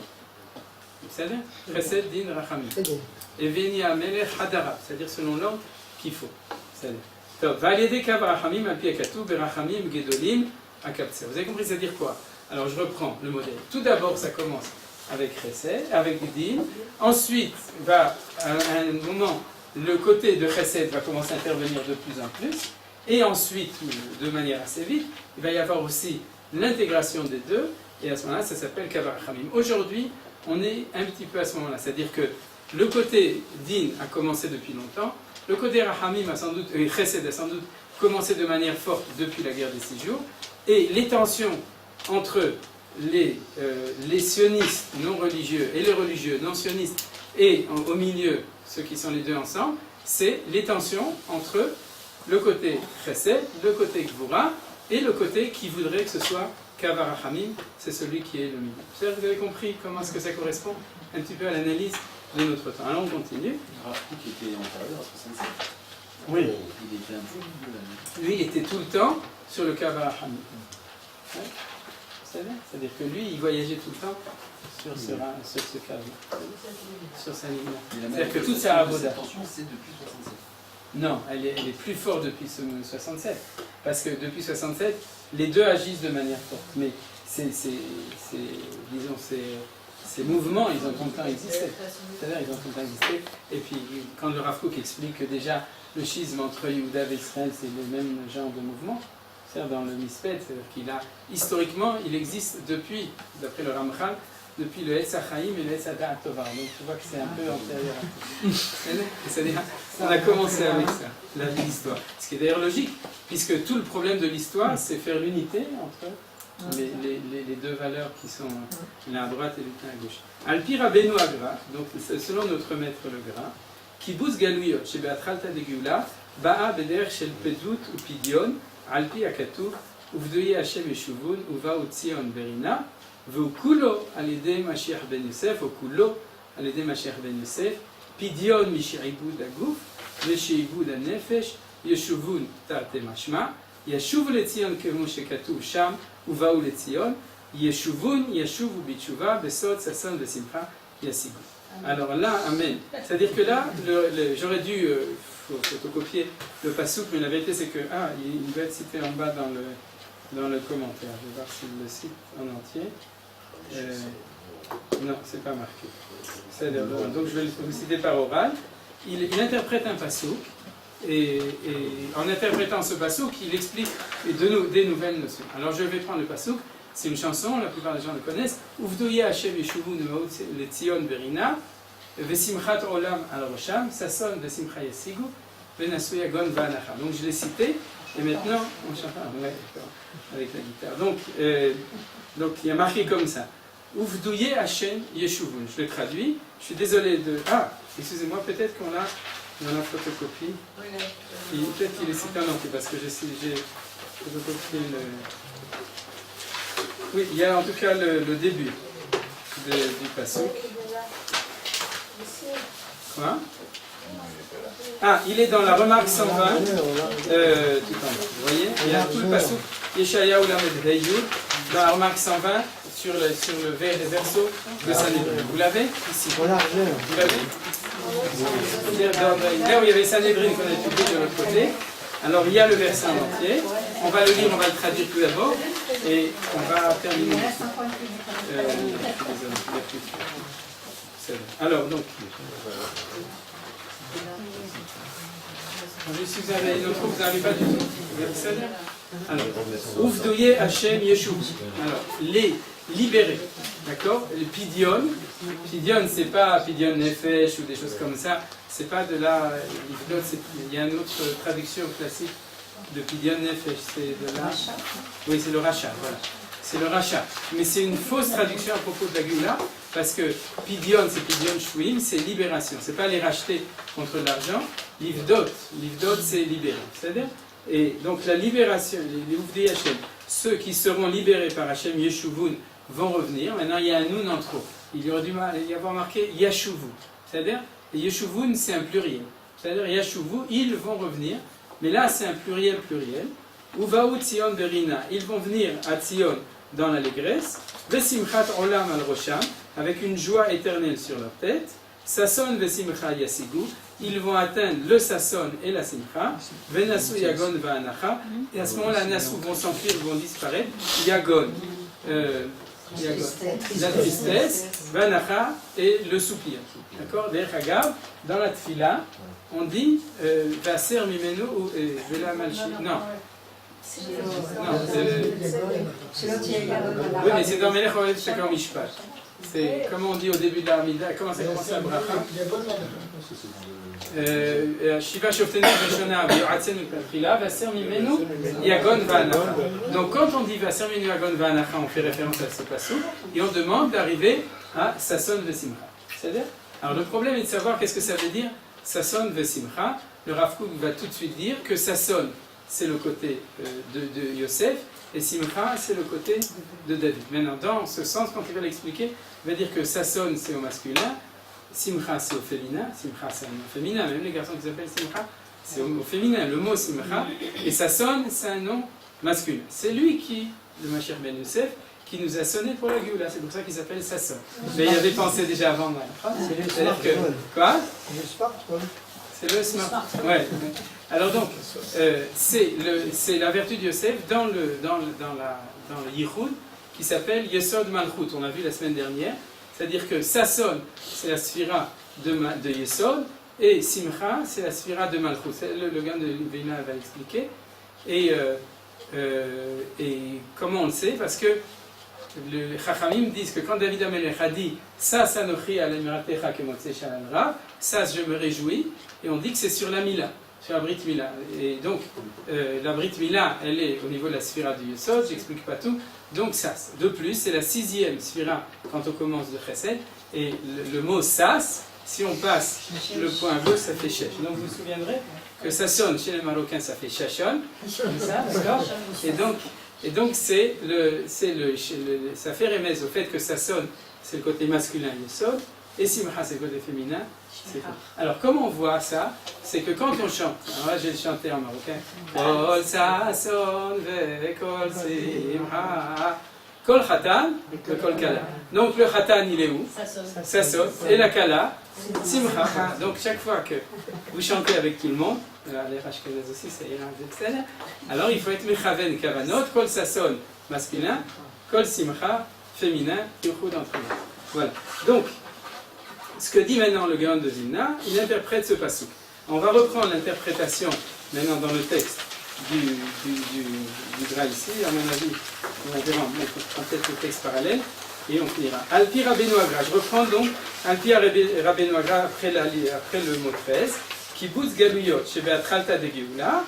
C'est-à-dire, chesed din rachamim. Et Veni Amelech Hadara, c'est-à-dire selon l'ordre qu'il faut. C'est-à-dire, vous avez compris, c'est-à-dire quoi? Alors je reprends le modèle. Tout d'abord, ça commence avec Chesed, avec Din. Ensuite, à un moment, le côté de Chesed va commencer à intervenir de plus en plus. Et ensuite, de manière assez vite, il va y avoir aussi l'intégration des deux. Et à ce moment-là, ça s'appelle Kav Rachamim. Aujourd'hui, on est un petit peu à ce moment-là. C'est-à-dire que le côté Din a commencé depuis longtemps. Le côté Rachamim a sans doute, Chesed a sans doute commencé de manière forte depuis la guerre des 6 jours. Et les tensions entre les sionistes non religieux et les religieux non sionistes, et au milieu, ceux qui sont les deux ensemble, c'est les tensions entre le côté Chesed, le côté Gvura, et le côté qui voudrait que ce soit Kav Rachamim, c'est celui qui est le milieu. Vous avez compris comment est-ce que ça correspond un petit peu à l'analyse de notre temps. Alors on continue. Rafouk était antérieur à 67. Oui. Il était un peu milieu là. Lui, il était tout le temps sur le Kav Rachamim. Ouais. Vous savez? C'est-à-dire que lui, il voyageait tout le temps sur ce Kav, sur sa ligne. C'est-à-dire que toute sa avoda. Attention, c'est depuis 67. Non, elle est plus forte depuis 67. Parce que depuis 67, les deux agissent de manière forte. Mais disons, ces mouvements, ils ont tout le temps existé. C'est-à-dire, ils ont tout le temps existé. Et puis, quand le Rav Kook explique que déjà, le schisme entre Yehuda et Israël, c'est le même genre de mouvement, c'est-à-dire dans le Misped, c'est-à-dire qu'il a, historiquement, il existe depuis, d'après le Ramchal, depuis le Etz HaChaim et le Etz HaDa'at Tova. Donc tu vois que c'est un peu antérieur à tout. C'est-à-dire, on a commencé avec ça, l'histoire. Ce qui est d'ailleurs logique, puisque tout le problème de l'histoire, c'est faire l'unité entre les deux valeurs qui sont l'un à droite et l'un à gauche. Alpi Rabbeinu Agra, donc selon notre maître le Gra, Kibbutz Galuyot, chez Be'atralta de Geoula, Ba'a Beder Shel Pedut ou Pidion, Alpi Akatu, Uvdoye Hashem Yeshuvun, Uva Utzion Berina, Veukulo Alide Mashiach Ben Yosef, Okulo Alide Mashiach Ben Yosef, Pidion Mishiribud Aguf, Meshiribud Anefesh, Yeshuvun Tarte Mashma, Yeshuv Letzion Kemo Shekatu Sham, Uvaou Letzion, Yeshuvun Yeshuvu Bitshuva, Besod Sasson Besimcha, Yasigu. Alors là, Amen. C'est-à-dire que là, j'aurais dû photocopier le passouk, mais la vérité c'est que, il doit être cité en bas dans le commentaire. Je vais voir s'il le cite en entier. Non, c'est pas marqué. Donc je vais le citer par oral. Il interprète un passouk, et en interprétant ce passouk, il explique des nouvelles notions. Alors je vais prendre le passouk. C'est une chanson, la plupart des gens le connaissent. Uvdoye Hashem Yeshuvun Letzion Berina, Vesimchat Olam al Rosham, Sasson Vesimcha Yasigu, Venasuya Gon Vanacha. Donc je l'ai cité, et maintenant on chante avec la guitare. Donc il y a marqué comme ça. Uvdoye Hashem Yeshuvun. Je le traduis. Je suis désolé de. Excusez-moi, peut-être qu'on l'a dans la photocopie. Peut-être qu'il est cité en entier, parce que j'ai photocopié le. Oui, il y a en tout cas le début du passouk. Quoi? Il est dans la remarque 120. Tout en bas. Vous voyez? Il y a tout le passouk. Yeshaya ou Lamed Yud. Dans la remarque 120, sur le verso de Sanhedrin. Vous l'avez ici? Vous l'avez? Là où il y avait Sanhedrin qu'on a étudié de l'autre côté. Alors il y a le verset en entier. On va le lire, on va le traduire tout d'abord. Et on va terminer. Alors, donc. Si vous avez une autre, vous n'avez pas du tout. Alors, Uvdoye Hashem Yeshuv. Alors, libérer. D'accord? Le pidion, c'est pas pidion nefesh ou des choses comme ça, c'est pas de la. Il y a une autre traduction classique de pidion nefesh, c'est de la. Oui, c'est le rachat, voilà. C'est le rachat. Mais c'est une fausse traduction à propos de la Géoula, parce que pidion, c'est pidion shouim, c'est libération. C'est pas les racheter contre de l'argent. Livdot, c'est libérer. C'est-à-dire, et donc la libération, les ouvriers Hachem, ceux qui seront libérés par Hachem Yeshuvun vont revenir. Maintenant, il y a un nun en trop. Il y aurait dû y avoir marqué Yashuvu. C'est-à-dire, Yeshuvun, c'est un pluriel. C'est-à-dire, Yashuvu, ils vont revenir. Mais là, c'est un pluriel. Uvaou Tzion Berina, ils vont venir à Tzion dans l'allégresse. Vesimchat Olam al Rosham, avec une joie éternelle sur leur tête. Sasson Vesimcha Yasigu, ils vont atteindre le Sasson et la Simcha. Venasu Yagon Va'anacha, et à ce moment-là, Nasu vont s'enfuir, vont disparaître. Yagon, la tristesse, Va'anacha et le soupir. D'accord? Derechagav, dans la Tfila, on dit Vaser Mimenu ou Vela Malchi. Non. Oui, mais c'est dans Melech Ored Shekar Mishpat. C'est comme on dit au début de l'Armida. Comment ça commence la bracha? Shiva Shoftenu Veshona V'yoratzen U'Patchila Vaser Mimenu Yagon Va'anacha. Donc quand on dit Vaser Mimenu Yagon Va'anacha, on fait référence à ce passage et on demande d'arriver à Sasson Vesimcha. C'est-à-dire, alors le problème est de savoir qu'est-ce que ça veut dire Sasson Vesimcha. Le Rav Kook va tout de suite dire que Sasson, c'est le côté de Yosef, et Simcha, c'est le côté de David. Maintenant, dans ce sens, quand il va l'expliquer, il va dire que Sasson, c'est au masculin, Simcha, c'est au féminin, Simcha, c'est un nom féminin, même les garçons qui s'appellent Simcha, c'est au féminin, le mot Simcha, et Sasson, c'est un nom masculin. C'est lui qui, le Mashiach Ben Yosef, qui nous a sonné pour la Géoula, c'est pour ça qu'il s'appelle Sasson. Mais il y avait pensé déjà avant moi. C'est-à-dire que... Quoi? C'est le smartphone. C'est le smartphone. Ouais. Alors donc, c'est la vertu de Yosef dans le Yichud qui s'appelle Yesod Malchut. On l'a vu la semaine dernière. C'est-à-dire que Sasson, c'est la sphira de Yesod, et Simcha, c'est la sphira de Malchut. Le gars de Veina va expliquer. Et comment on le sait? Parce que les Chachamim disent que quand David Amelech a dit ça, Sanochi al-Emiratecha kemotse shalalra, ça, je me réjouis, et on dit que c'est sur la Mila. Sur la Brit Mila. Et donc, la Brit Mila, elle est au niveau de la sphira du Yesod, j'explique pas tout. Donc, Sas. De plus, c'est la 6e sphira quand on commence de Chesed. Et le mot Sas, si on passe le point bleu, ça fait Shesh. Donc, vous vous souviendrez que ça sonne chez les Marocains, ça fait Shashon. Ça, d'accord? Et donc, ça fait remède au fait que ça sonne, c'est le côté masculin Yesod, et Simcha, c'est le côté féminin. Alors, comment on voit ça? C'est que quand on chante, alors là, je vais le chanter en marocain. Kol Sasson ve Kol Simcha. Kol Khatan ve Kol Kala. Donc, le Khatan, il est où? Sasson. Et la Kala, Simcha. Donc, chaque fois que vous chantez avec tout le monde, les Rashkenaz aussi, ça ira un peu. Alors, il faut être Mechaven Kavanot, Kol Sasson masculin, Kol Simcha féminin, Yuchud entre eux. Voilà. Donc, ce que dit maintenant le Gaon de Vilna, il interprète ce passouk. On va reprendre l'interprétation maintenant dans le texte du Gra ici. À mon avis, on verra peut-être le texte parallèle et on finira. Alpi Rabbeinu Agra. Je reprends donc Alpi Rabbeinu Agra après le mot 13. Kibbutz Galuyot shebe'atralta de Geoula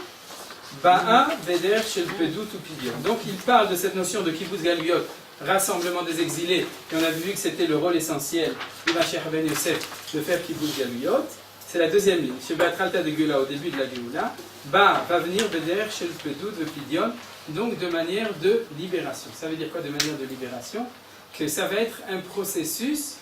ba'a veder shel pedut ou pidion. Donc il parle de cette notion de Kibbutz Galuyot, rassemblement des exilés, et on a vu que c'était le rôle essentiel du Mashiach Ben Yosef de faire Kibbutz Galuyot. C'est la deuxième ligne. Chez Be'atralta de Geoula, au début de la Geoula, va venir Beder chez le Pedut, le Pidion, donc de manière de libération. Ça veut dire quoi de manière de libération? Que ça va être un processus,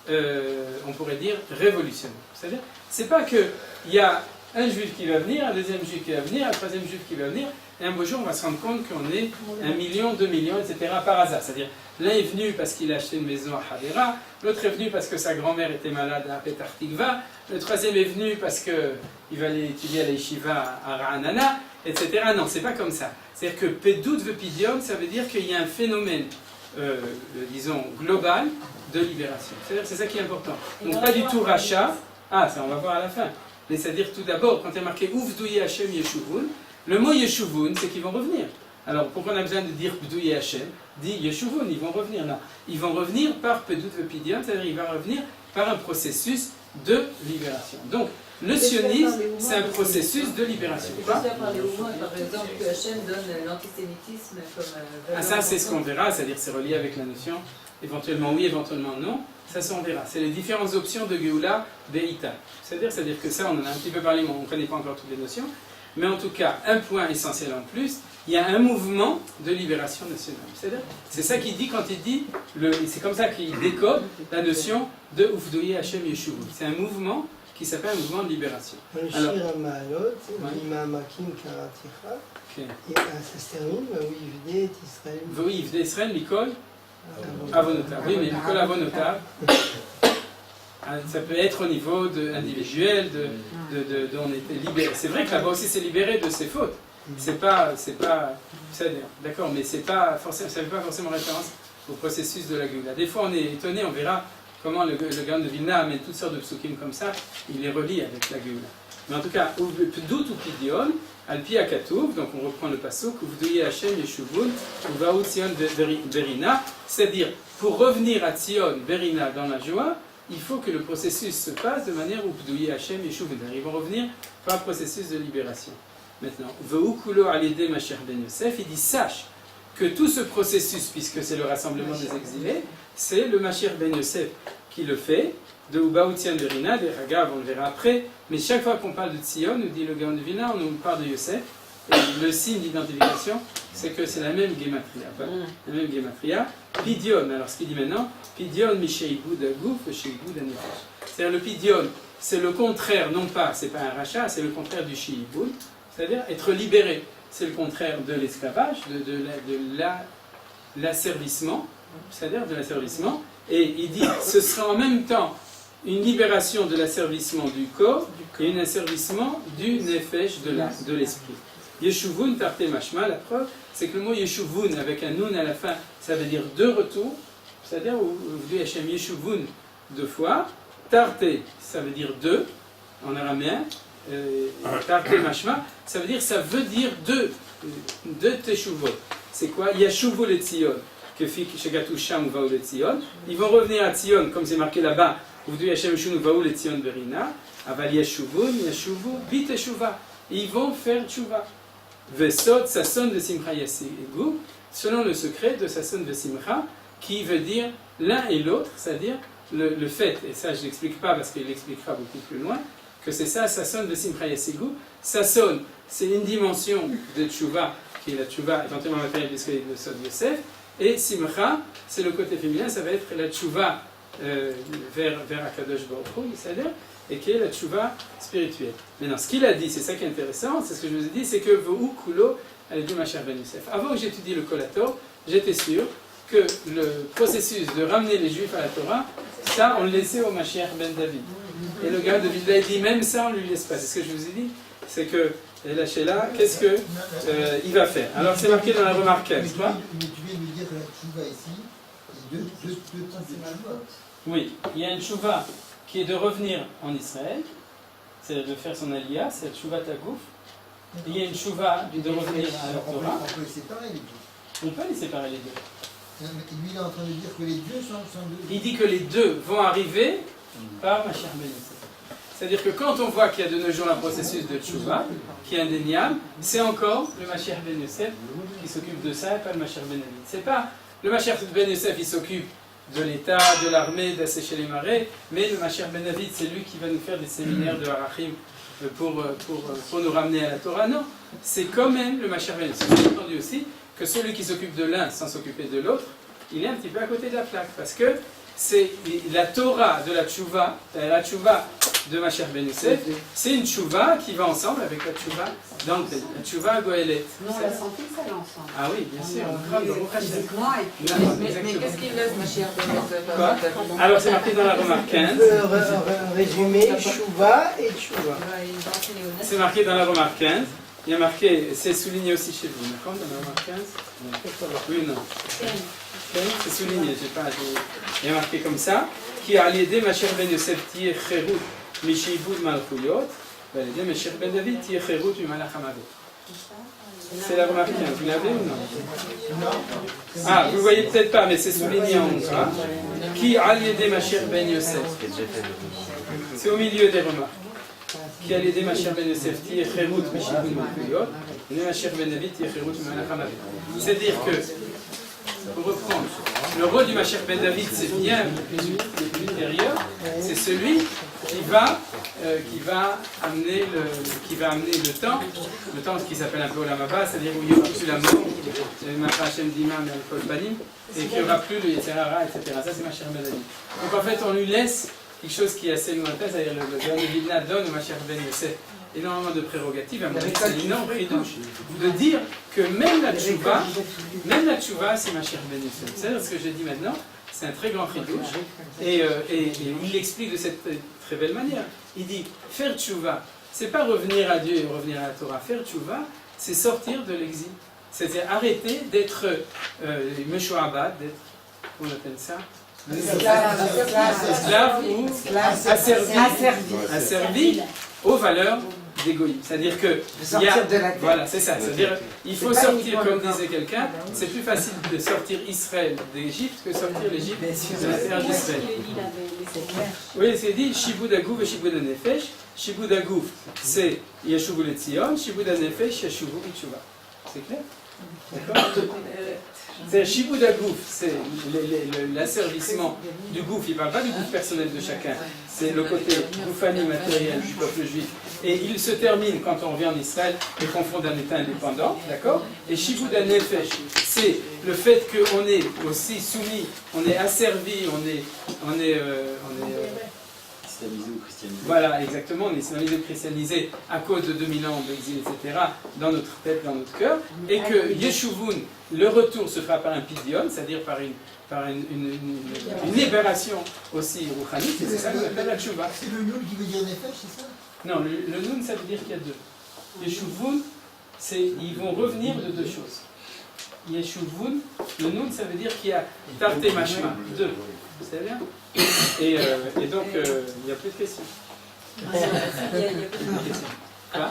on pourrait dire, révolutionnaire. C'est-à-dire, c'est pas qu'il y a un juif qui va venir, un deuxième juif qui va venir, un troisième juif qui va venir, et un beau jour on va se rendre compte qu'on est 1 million, 2 millions, etc. par hasard. C'est-à-dire, l'un est venu parce qu'il a acheté une maison à Hadera, l'autre est venu parce que sa grand-mère était malade à Petar Tikva, le troisième est venu parce qu'il va aller étudier à la yeshiva à Ra'anana, etc. Non, c'est pas comme ça. C'est-à-dire que Pedut Vepidion, ça veut dire qu'il y a un phénomène, disons, global de libération. C'est-à-dire c'est ça qui est important. Donc pas du tout rachat, ça on va voir à la fin. Mais c'est-à-dire tout d'abord, quand il y a marqué Uvdouye Hashem Yeshuvun, le mot Yeshuvun, c'est qu'ils vont revenir. Alors pourquoi on a besoin de dire Bdouye Hachem? Dit Yeshuvun, ils vont revenir. Non, ils vont revenir par Pedout Vepidion, c'est-à-dire ils vont revenir par un processus de libération. Donc le sionisme, c'est un processus de libération. Par exemple, que Hachem donne l'antisémitisme comme... Ah ça c'est ce qu'on verra, c'est-à-dire c'est relié avec la notion, éventuellement oui, éventuellement non, ça on verra. C'est les différentes options de Géoula, Beïta. C'est-à-dire que ça on en a un petit peu parlé, mais on ne connaît pas encore toutes les notions. Mais en tout cas, un point essentiel en plus, il y a un mouvement de libération nationale. C'est-à-dire, c'est ça qu'il dit quand il dit, c'est comme ça qu'il décode la notion de Ufdoye Hachem Yeshuvu. C'est un mouvement qui s'appelle un mouvement de libération. Le Shir HaMa'alot, Ma'amakim Karaticha, et ça se termine, oui, Yvdet Israël. Oui, Yvdet Israël, Mikol Avonotav. Oui, mais Mikol Avonotav, ça peut être au niveau individuel, on était libéré. C'est vrai que là-bas aussi c'est libéré de ses fautes. C'est pas, d'accord, mais c'est pas forcément, ça ne fait pas forcément référence au processus de la Géoula. Des fois on est étonné, on verra comment le Gaon de Vilna amène toutes sortes de psukim comme ça, il les relie avec la Géoula. Mais en tout cas, Pdout ou Pidion, Alpi Akatouv, donc on reprend le pasuk, Uvdoye Hachem Yeshuvun, Uvaou Tzion Berina, c'est-à-dire pour revenir à Tzion Berina dans la joie, il faut que le processus se passe de manière où Pdoye Hachem Yeshuvun. Ils vont revenir par un processus de libération. Maintenant, Ve'ukulo alidé Mashiach ben Yosef, il dit sache que tout ce processus, puisque c'est le rassemblement des exilés, c'est le Mashiach ben Yosef qui le fait, de Ubaou Tzion Berina, des Hagav, on le verra après, mais chaque fois qu'on parle de Tzion, nous dit le Gaon de Vilna, on nous parle de Yosef, et le signe d'identification, c'est que c'est la même Gematria. La même Gematria. Pidion, alors ce qu'il dit maintenant, Pidion Misheibud Agouf, Sheibud Anefesh. C'est-à-dire le Pidion, c'est le contraire, non pas, c'est pas un rachat, c'est le contraire du Sheibud, c'est-à-dire être libéré. C'est le contraire de l'esclavage, de l'asservissement, c'est-à-dire de l'asservissement. Et il dit, ce sera en même temps une libération de l'asservissement du corps et un asservissement du nefesh, de l'esprit. Yeshuvun tarte mashma, la preuve, c'est que le mot Yeshuvun avec un nun à la fin, ça veut dire deux retours, c'est-à-dire vous dites Hashem Yeshuvun deux fois, tarte, ça veut dire deux en araméen, tarte mashma, ça veut dire deux teshuvot. C'est quoi? Yeshuvu le Tzion, que fit Shegatu Sham Vaou le Tzion. Ils vont revenir à Tzion, comme c'est marqué là-bas, vous dites Hashem Yeshuvun Vaou le Tzion Berina, aval Yeshuvun, Yeshuvu, biteshuva. Ils vont faire tchouva. Vesod, Sasson de Simcha Yasigou, selon le secret de Sasson de Simcha, qui veut dire l'un et l'autre, c'est-à-dire le fait, et ça je ne l'explique pas parce qu'il l'expliquera beaucoup plus loin, que c'est ça, Sasson de Simcha Yasigou. Sasson, c'est une dimension de tchouva, qui est la tchouva éventuellement matérielle puisque c'est le Sod Yosef, et Simcha, c'est le côté féminin, ça va être la tchouva vers Akadosh Baruch Hu, c'est-à-dire, et qui est la tchouva spirituelle. Maintenant, ce qu'il a dit, c'est ça qui est intéressant, c'est ce que je vous ai dit, c'est que V'u Kulo, elle est du Mashiach ben Yosef. Avant que j'étudie le Kolator, j'étais sûr que le processus de ramener les Juifs à la Torah, ça, on le laissait au Mashiach ben David. Et le gars de Vilna dit, même ça, on ne lui laisse pas. C'est ce que je vous ai dit, c'est que, la Sheila, qu'est-ce que il va faire? Alors, c'est marqué dans la remarque 15, quoi. Mais tu viens de me dire que la tchouva ici, il y a deux types de tchouva. Oui, il y a une tchouva qui est de revenir en Israël, c'est de faire son aliyah, c'est la tchouva tagouf. Il y a une tchouva de revenir à la Torah. On peut les séparer les deux. On peut les séparer les deux. Lui, il est en train de dire que les deux sont deux. Il dit que les deux vont arriver par Mashiach ben Yosef. C'est-à-dire que quand on voit qu'il y a de nos jours un processus de tchouva, qui est indéniable, c'est encore le Mashiach ben Yosef qui s'occupe de ça et pas le Mashiach ben David. C'est pas le Mashiach ben Yosef, il s'occupe de l'État, de l'armée, d'assécher les marais, mais le Mashiach ben David, c'est lui qui va nous faire des séminaires de Harachim pour nous ramener à la Torah. Non, c'est quand même le Mashiach ben Yosef. J'ai entendu aussi que celui qui s'occupe de l'un sans s'occuper de l'autre, il est un petit peu à côté de la plaque, parce que c'est la Torah de la tchouva de Mashiach ben Yosef, c'est une tchouva qui va ensemble avec la tchouva dans le pays, la tchouva goélet. Non, la santé, ça va ensemble. Ah oui, bien sûr. Physiquement et puis... Mais qu'est-ce qu'il laisse, Mashiach ben Yosef? Quoi? Alors c'est marqué dans la remarque 15. Résumer Chouva et Chouva. C'est marqué dans la remarque 15. Il y a marqué, c'est souligné aussi chez vous, d'accord? Dans la remarque 15? Oui, non. C'est souligné, il y a marqué comme ça. Qui a l'idée Mashiach ben Yosef tiye cherut mishiibud malchuyot, והעלידי Mashiach ben David tiye cherut mimalach hamavet. C'est la remarque 15, vous l'avez ou non? Ah, vous ne voyez peut-être pas, mais c'est souligné en gras. Qui a l'idée Mashiach ben Yosef? C'est au milieu des remarques. Qui a l'idée Mashiach ben Yosef? Ti cherut mishibun malkuyot. Ne Mashiach ben David ti cherut malacham avet. C'est-à-dire que, pour reprendre, le rôle du Mashiach ben David, c'est bien l'intérieur, c'est celui qui va amener le temps qui s'appelle un peu Olam Haba, c'est-à-dire où il n'y aura plus la mort, et qu'il n'y aura plus le Yetzirah, etc. Ça, c'est Mashiach ben David. Donc en fait, on lui laisse quelque chose qui est assez lointain, c'est-à-dire le Gaon de Vilna donne au Mashiach ben Yosef énormément de prérogatives, à mon avis, c'est une énorme ridouche de dire que même la tchouva, c'est Mashiach ben Yosef. C'est-à-dire ce que j'ai dit maintenant, c'est un très grand ridouche, et il l'explique de cette très belle manière. Il dit, faire tchouva, c'est pas revenir à Dieu et revenir à la Torah. Faire tchouva, c'est sortir de l'exil. C'est-à-dire arrêter d'être meshoabad, d'être, on appelle ça, esclave ou asservi aux valeurs d'égoïsme. C'est-à-dire que voilà, c'est ça. C'est-à-dire il faut sortir, comme disait quelqu'un, c'est plus facile de sortir Israël d'Égypte que sortir l'Égypte de la terre d'Israël. Oui, c'est dit Shibud Agouf et Shibud Nefesh. Shibud Agouf, c'est Yeshuvu Letzion. Shibud Nefesh, Yeshuvu B'Tshuva. C'est clair? D'accord? C'est Shibud Agouf, c'est l'asservissement du gouffre. Il ne parle pas du gouffre personnel de chacun, c'est le côté goufani matériel du peuple juif. Et il se termine quand on revient en Israël et qu'on fonde un État indépendant, d'accord? Et Shibud Nefesh, c'est le fait qu'on est aussi soumis, on est asservi, on est islamisé ou christianisé. Voilà, exactement, on est islamisé ou christianisé à cause de 2000 ans d'exil, etc., dans notre tête, dans notre cœur, et que Yeshuvun, le retour se fera par un pidion, c'est-à-dire par une libération aussi rouhanite, et c'est ça qu'on appelle la tchouva. C'est le noun qui veut dire nefesh, c'est ça? Non, le noun, ça veut dire qu'il y a deux. Yeshuvun, ils vont revenir de deux choses. Yeshuvun, le noun, ça veut dire qu'il y a tarte mashma, deux. Vous savez bien? Et donc, il n'y a plus de questions. Il y a plus de questions. Quoi?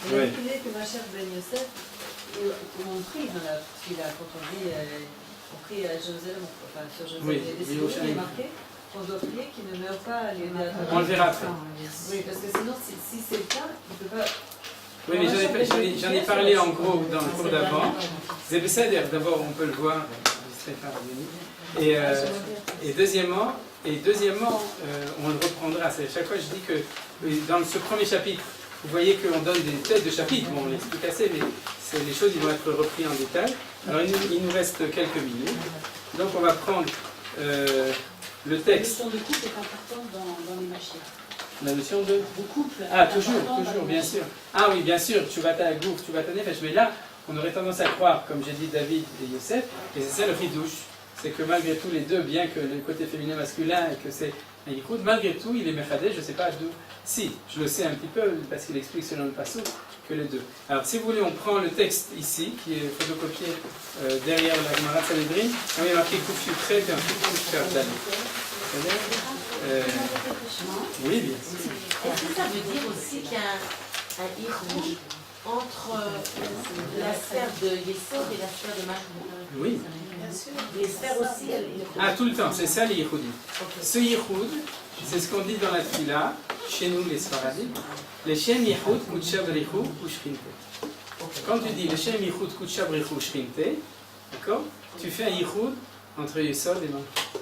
Vous avez dit que Mashiach ben Yosef, on prie dans la, quand on dit, on prie à Jérusalem, enfin sur Jérusalem, il est marqué qu'on doit prier qu'il ne meure pas à l'idée. On le verra après. Oui, parce que sinon, si c'est le cas, il ne peut pas. Oui, mais j'en ai parlé en gros dans le cours d'avant. D'abord, on peut le voir. Et deuxièmement, on le reprendra. Chaque fois, je dis que dans ce premier chapitre, vous voyez qu'on donne des têtes de chapitre. Bon, on l'explique assez, mais les choses ils vont être reprises en détail. Alors, il nous reste quelques minutes. Donc, on va prendre le texte. La notion de couple est importante dans les machines. La notion de couple. Ah, toujours, bien sûr. Ah oui, bien sûr, tu vas ta gouf, tu vas ta nefesh. Mais là, on aurait tendance à croire, comme j'ai dit David et Yosef, et c'est ça le ridouche, c'est que malgré tout les deux, bien que le côté féminin masculin et que c'est un yichud, malgré tout il est mechadé, je ne sais pas d'où. Si, je le sais un petit peu parce qu'il explique selon le passage que les deux. Alors si vous voulez, on prend le texte ici, qui est photocopié derrière la Gemara Sanhedrin, on y a marqué Koufiu Tret et ensuite Koufiu Dal. Oui, bien sûr. Est-ce que ça veut dire aussi qu'il y a un hichud entre la sphère de Yesod et la sphère de Malchut? Oui. Bien sûr. Les sphères aussi. Ah, tout le temps, c'est ça les yichoudim. Ce yichoud, c'est ce qu'on dit dans la Tfila, chez nous les Sfaradim, les Shem Yichud Kutcha Brichou Ushchinte. Quand tu dis le Shem Yichud Kutcha Brichou Ushchinte, d'accord, tu fais un yichoud entre Yesod et Malchut.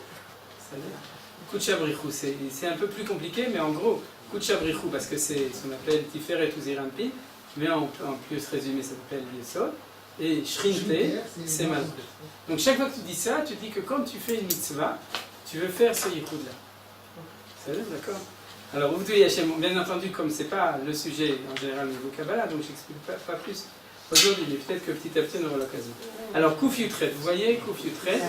Kutcha Brichou, c'est un peu plus compliqué, mais en gros, Kutcha Brichou, parce que c'est ce qu'on appelle Tiferet ou Zirampi, mais en plus résumé, ça s'appelle Yesod. Et Shrinte, c'est Malchut. Donc chaque fois que tu dis ça, tu dis que quand tu fais une mitzvah, tu veux faire ce yichud-là. C'est vrai, d'accord? Alors, bien entendu, comme ce n'est pas le sujet en général au niveau Kabbalah, donc je n'explique pas plus aujourd'hui, mais peut-être que petit à petit on aura l'occasion. Alors, Koufiu Tret, vous voyez, Koufiu Tret,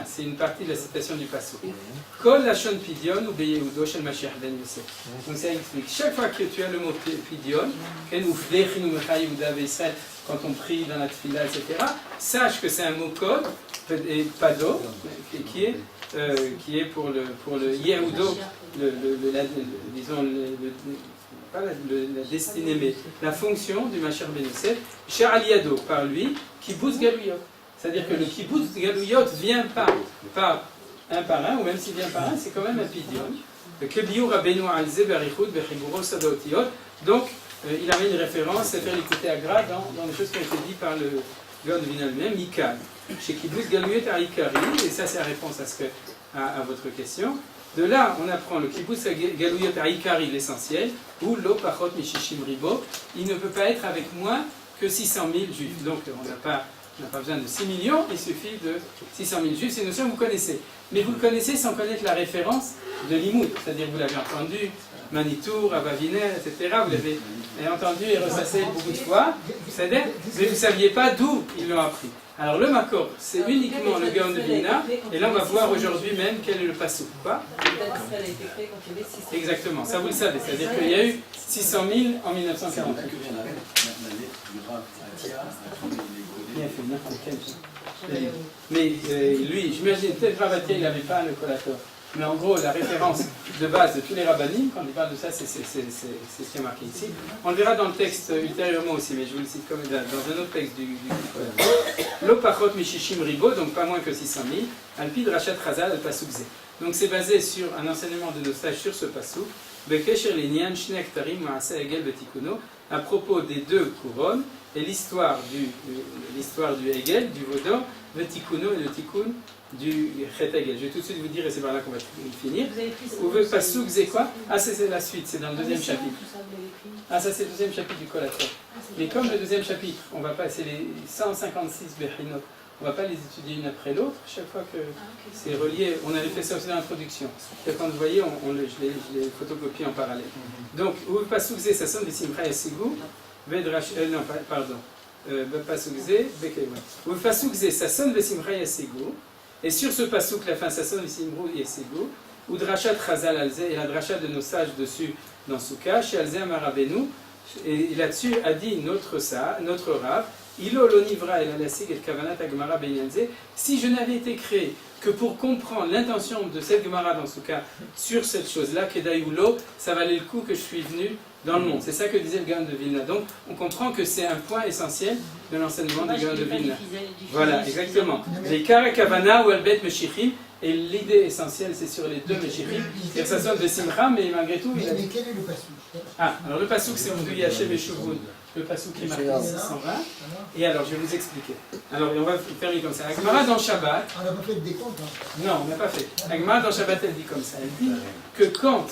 c'est une partie de la citation du Passouk. Kol Lashon Pidion ou Beyeudo Shel Mashiach ben Yosef. Donc ça explique. Chaque fois que tu as le mot Pidion, quand on prie dans la Tfila, etc., sache que c'est un mot code, et Pado, qui est pour le Yehudo pas la destinée, mais la fonction du Mashiach ben Yosef, chez Aliado, par lui, Kibbutz Galouyot. C'est-à-dire que le Kibbutz Galouyot vient pas par un par un, ou même s'il vient par un, c'est quand même un pidion. Donc, il avait une référence, c'est faire l'écouter à Gra dans les choses qui ont été dites par le Gaon de Vilna lui-même, Mikal. Chez Kibbutz Galouyot à Ikari, et ça c'est la réponse à votre question. De là, on apprend le Kibbutz Galouyot à Ikari, l'essentiel, ou Lo Pachot Mishishim Ribo, il ne peut pas être avec moins que 600 000 juifs. Donc, on n'a pas besoin de 6 millions, il suffit de 600 000 juifs, c'est une notion que vous connaissez. Mais vous le connaissez sans connaître la référence de l'Imout, c'est-à-dire vous l'avez entendu, Manitou, Rabaviner, etc. Vous l'avez entendu et ressassé beaucoup de fois, c'est-à-dire, mais vous ne saviez pas d'où ils l'ont appris. Alors le Makor, c'est uniquement le Gaon de Vilna, et là on va voir aujourd'hui même quel est le Passouk. Quoi ? Exactement, ça vous le savez, c'est-à-dire qu'il y a eu 600 000 en 1948. Bien fait, mais lui, j'imagine, peut-être Ravatia, il n'avait pas le collateur. Mais en gros, la référence de base de tous les rabbinim, quand il parle de ça, c'est ce qui est marqué ici. On le verra dans le texte ultérieurement aussi, mais je vous le cite comme dans un autre texte du Lo Pachot Mishishim Ribo, donc pas moins que 600 000, Alpid Rachat Chazal al Pasukze. Donc c'est basé sur un enseignement de nos sages sur ce Pasuk, Bekesher Linyan Shne Aktarim Maase Egel Betikuno, à propos des deux couronnes, et l'histoire du Hegel, du Vaudor, le Tikkuno et le Tikkun du Chet Hegel. Je vais tout de suite vous dire, et c'est par là qu'on va finir. Ou veut Pasuk, c'est quoi? Ah, c'est la suite, c'est dans le deuxième chapitre. Ah, ça c'est le deuxième chapitre du Kolator. Mais comme le deuxième chapitre, on va passer les 156 Bechinot, on ne va pas les étudier une après l'autre, chaque fois que c'est relié, on avait fait ça aussi dans l'introduction. Quand vous voyez, je les photocopie en parallèle. Donc, ou veut Pasuk, ça sonne des Simcha Yasigou. Non, pardon. Pasukze, ou Pasukze, ça sonne Vesimcha Yasego, et sur ce Pasuk, la fin, ça sonne Vesimcha Yasego, ou Drachat Chazal Alze, et la Drachat de nos sages dessus, dans Souka, chez Alze Amarabenu, et là-dessus a dit notre Rav, Ilo Lonivra el Alasig et Kavanat Agmara Benyanze, si je n'avais été créé que pour comprendre l'intention de cette Gemara dans Souka sur cette chose-là, Kedayulo, ça valait le coup que je suis venu dans le monde. C'est ça que disait le Gaon de Vilna. Donc, on comprend que c'est un point essentiel de l'enseignement du Gaon de Vilna. Voilà, exactement. Les Karakavana ou Albet Meshichim, et l'idée essentielle, c'est sur les deux Meshichim. C'est-à-dire que ça sonne de Simcha, mais malgré tout. Mais quel est le Passouk? Ah, alors le Passouk, c'est Oudou Yachem et Shuvun. Le Passouk qui est marqué 620. Et alors, je vais vous expliquer. Alors, on va terminer comme ça. Agmara dans Shabbat. On n'a pas fait de décompte. Non, on n'a pas fait. Agmara dans Shabbat, elle dit comme ça. Elle dit que quand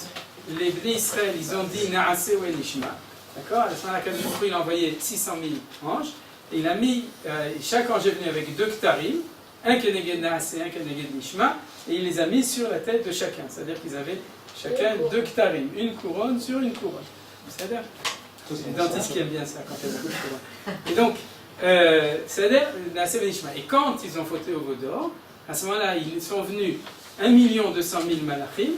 les Bnei Israël, ils ont dit Naaseh ou Nishma, d'accord? À la fin de la il a envoyé 600 000 anges, et il a mis, chaque ange est venu avec 2 Ktarim, un Keneged Naaseh, un Keneged Nishma, et il les a mis sur la tête de chacun. C'est-à-dire qu'ils avaient chacun 2 Ktarim, une couronne sur une couronne. C'est-à-dire, les dentistes qui aiment bien ça quand il y a beaucoup de couronnes. Et donc, c'est-à-dire Naaseh et Nishma. Et quand ils ont fauté au Vaudor, à ce moment-là, ils sont venus 1 200 000 malachim,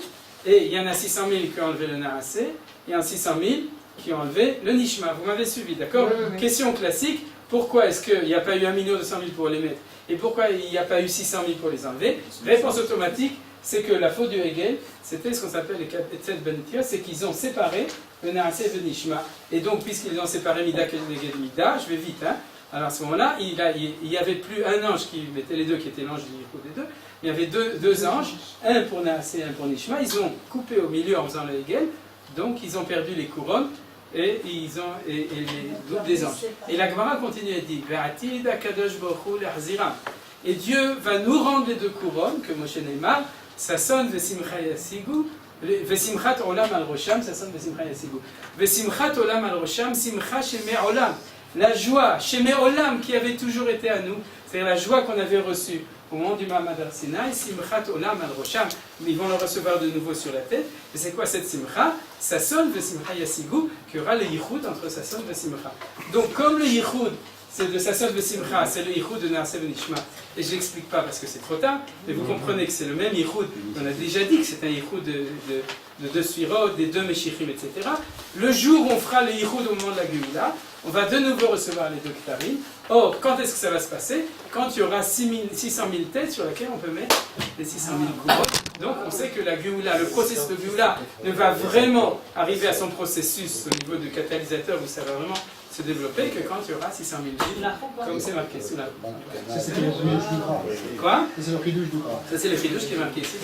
et il y en a 600 000 qui ont enlevé le Naaseh, et en 600 000 qui ont enlevé le Nishma. Vous m'avez suivi, d'accord? Oui. Question classique, pourquoi est-ce qu'il n'y a pas eu 1 200 000 pour les mettre? Et pourquoi il n'y a pas eu 600 000 pour les enlever? Réponse automatique, c'est que la faute du Hegel, c'était ce qu'on s'appelle les Etzet Benitia, c'est qu'ils ont séparé le Naaseh et le Nishma. Et donc, puisqu'ils ont séparé Mida et Mida, je vais vite, hein. Alors à ce moment-là, il n'y avait plus un ange qui mettait les deux, qui était l'ange du Yichud des deux. Il y avait deux anges, un pour Naaseh et un pour Nishma. Ils ont coupé au milieu en faisant le Hegel, donc ils ont perdu les couronnes et les doubles des anges. Et la Gemara continue et dit et Dieu va nous rendre les 2 couronnes que Moshe Neymar, ça sonne Vesimcha Yasigu, Vesimchat Olam al Rosham, ça sonne Vesimcha Yasigu. Vesimchat Olam al Rosham, Simcha Sheme Olam. La joie, Sheme Olam, qui avait toujours été à nous, c'est-à-dire la joie qu'on avait reçue au moment du Mahamad Arsinaï, Simchat Olam al Rosham, ils vont le recevoir de nouveau sur la tête. Et c'est quoi cette Simcha? Sasson de Simcha Yasigu, qui aura le Yichud entre Sasson et Simcha. Donc, comme le Yichud, c'est de Sasson de Simcha, c'est le Yichud de Naaseh et Nishma. Et je n'explique pas parce que c'est trop tard, mais vous comprenez que c'est le même Yichud. On a déjà dit que c'est un Yichud de 2 Sfirot, des 2 Meshichim, etc. Le jour où on fera le Yichud au moment de la Géoula, on va de nouveau recevoir les 2 Ktarim. Or, quand est-ce que ça va se passer? Quand il y aura 600 000 têtes sur lesquelles on peut mettre les 600 000 couronnes. Donc on sait que la Géoula, le processus de Géoula ne va vraiment arriver à son processus au niveau du catalyseur où ça va vraiment se développer que quand il y aura 600 000 vies, comme c'est marqué sous la. Ça, c'est le ridouche du gras. Quoi? C'est le ridouche du gras. Ça, c'est le ridouche qui est marqué ici.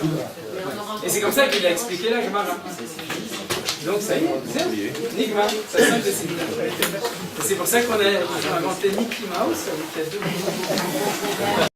Et c'est comme ça qu'il a expliqué la Gemara. Donc ça y est, c'est Nigma, ça simple de Sigma. C'est pour ça qu'on a inventé Mickey Mouse avec la double.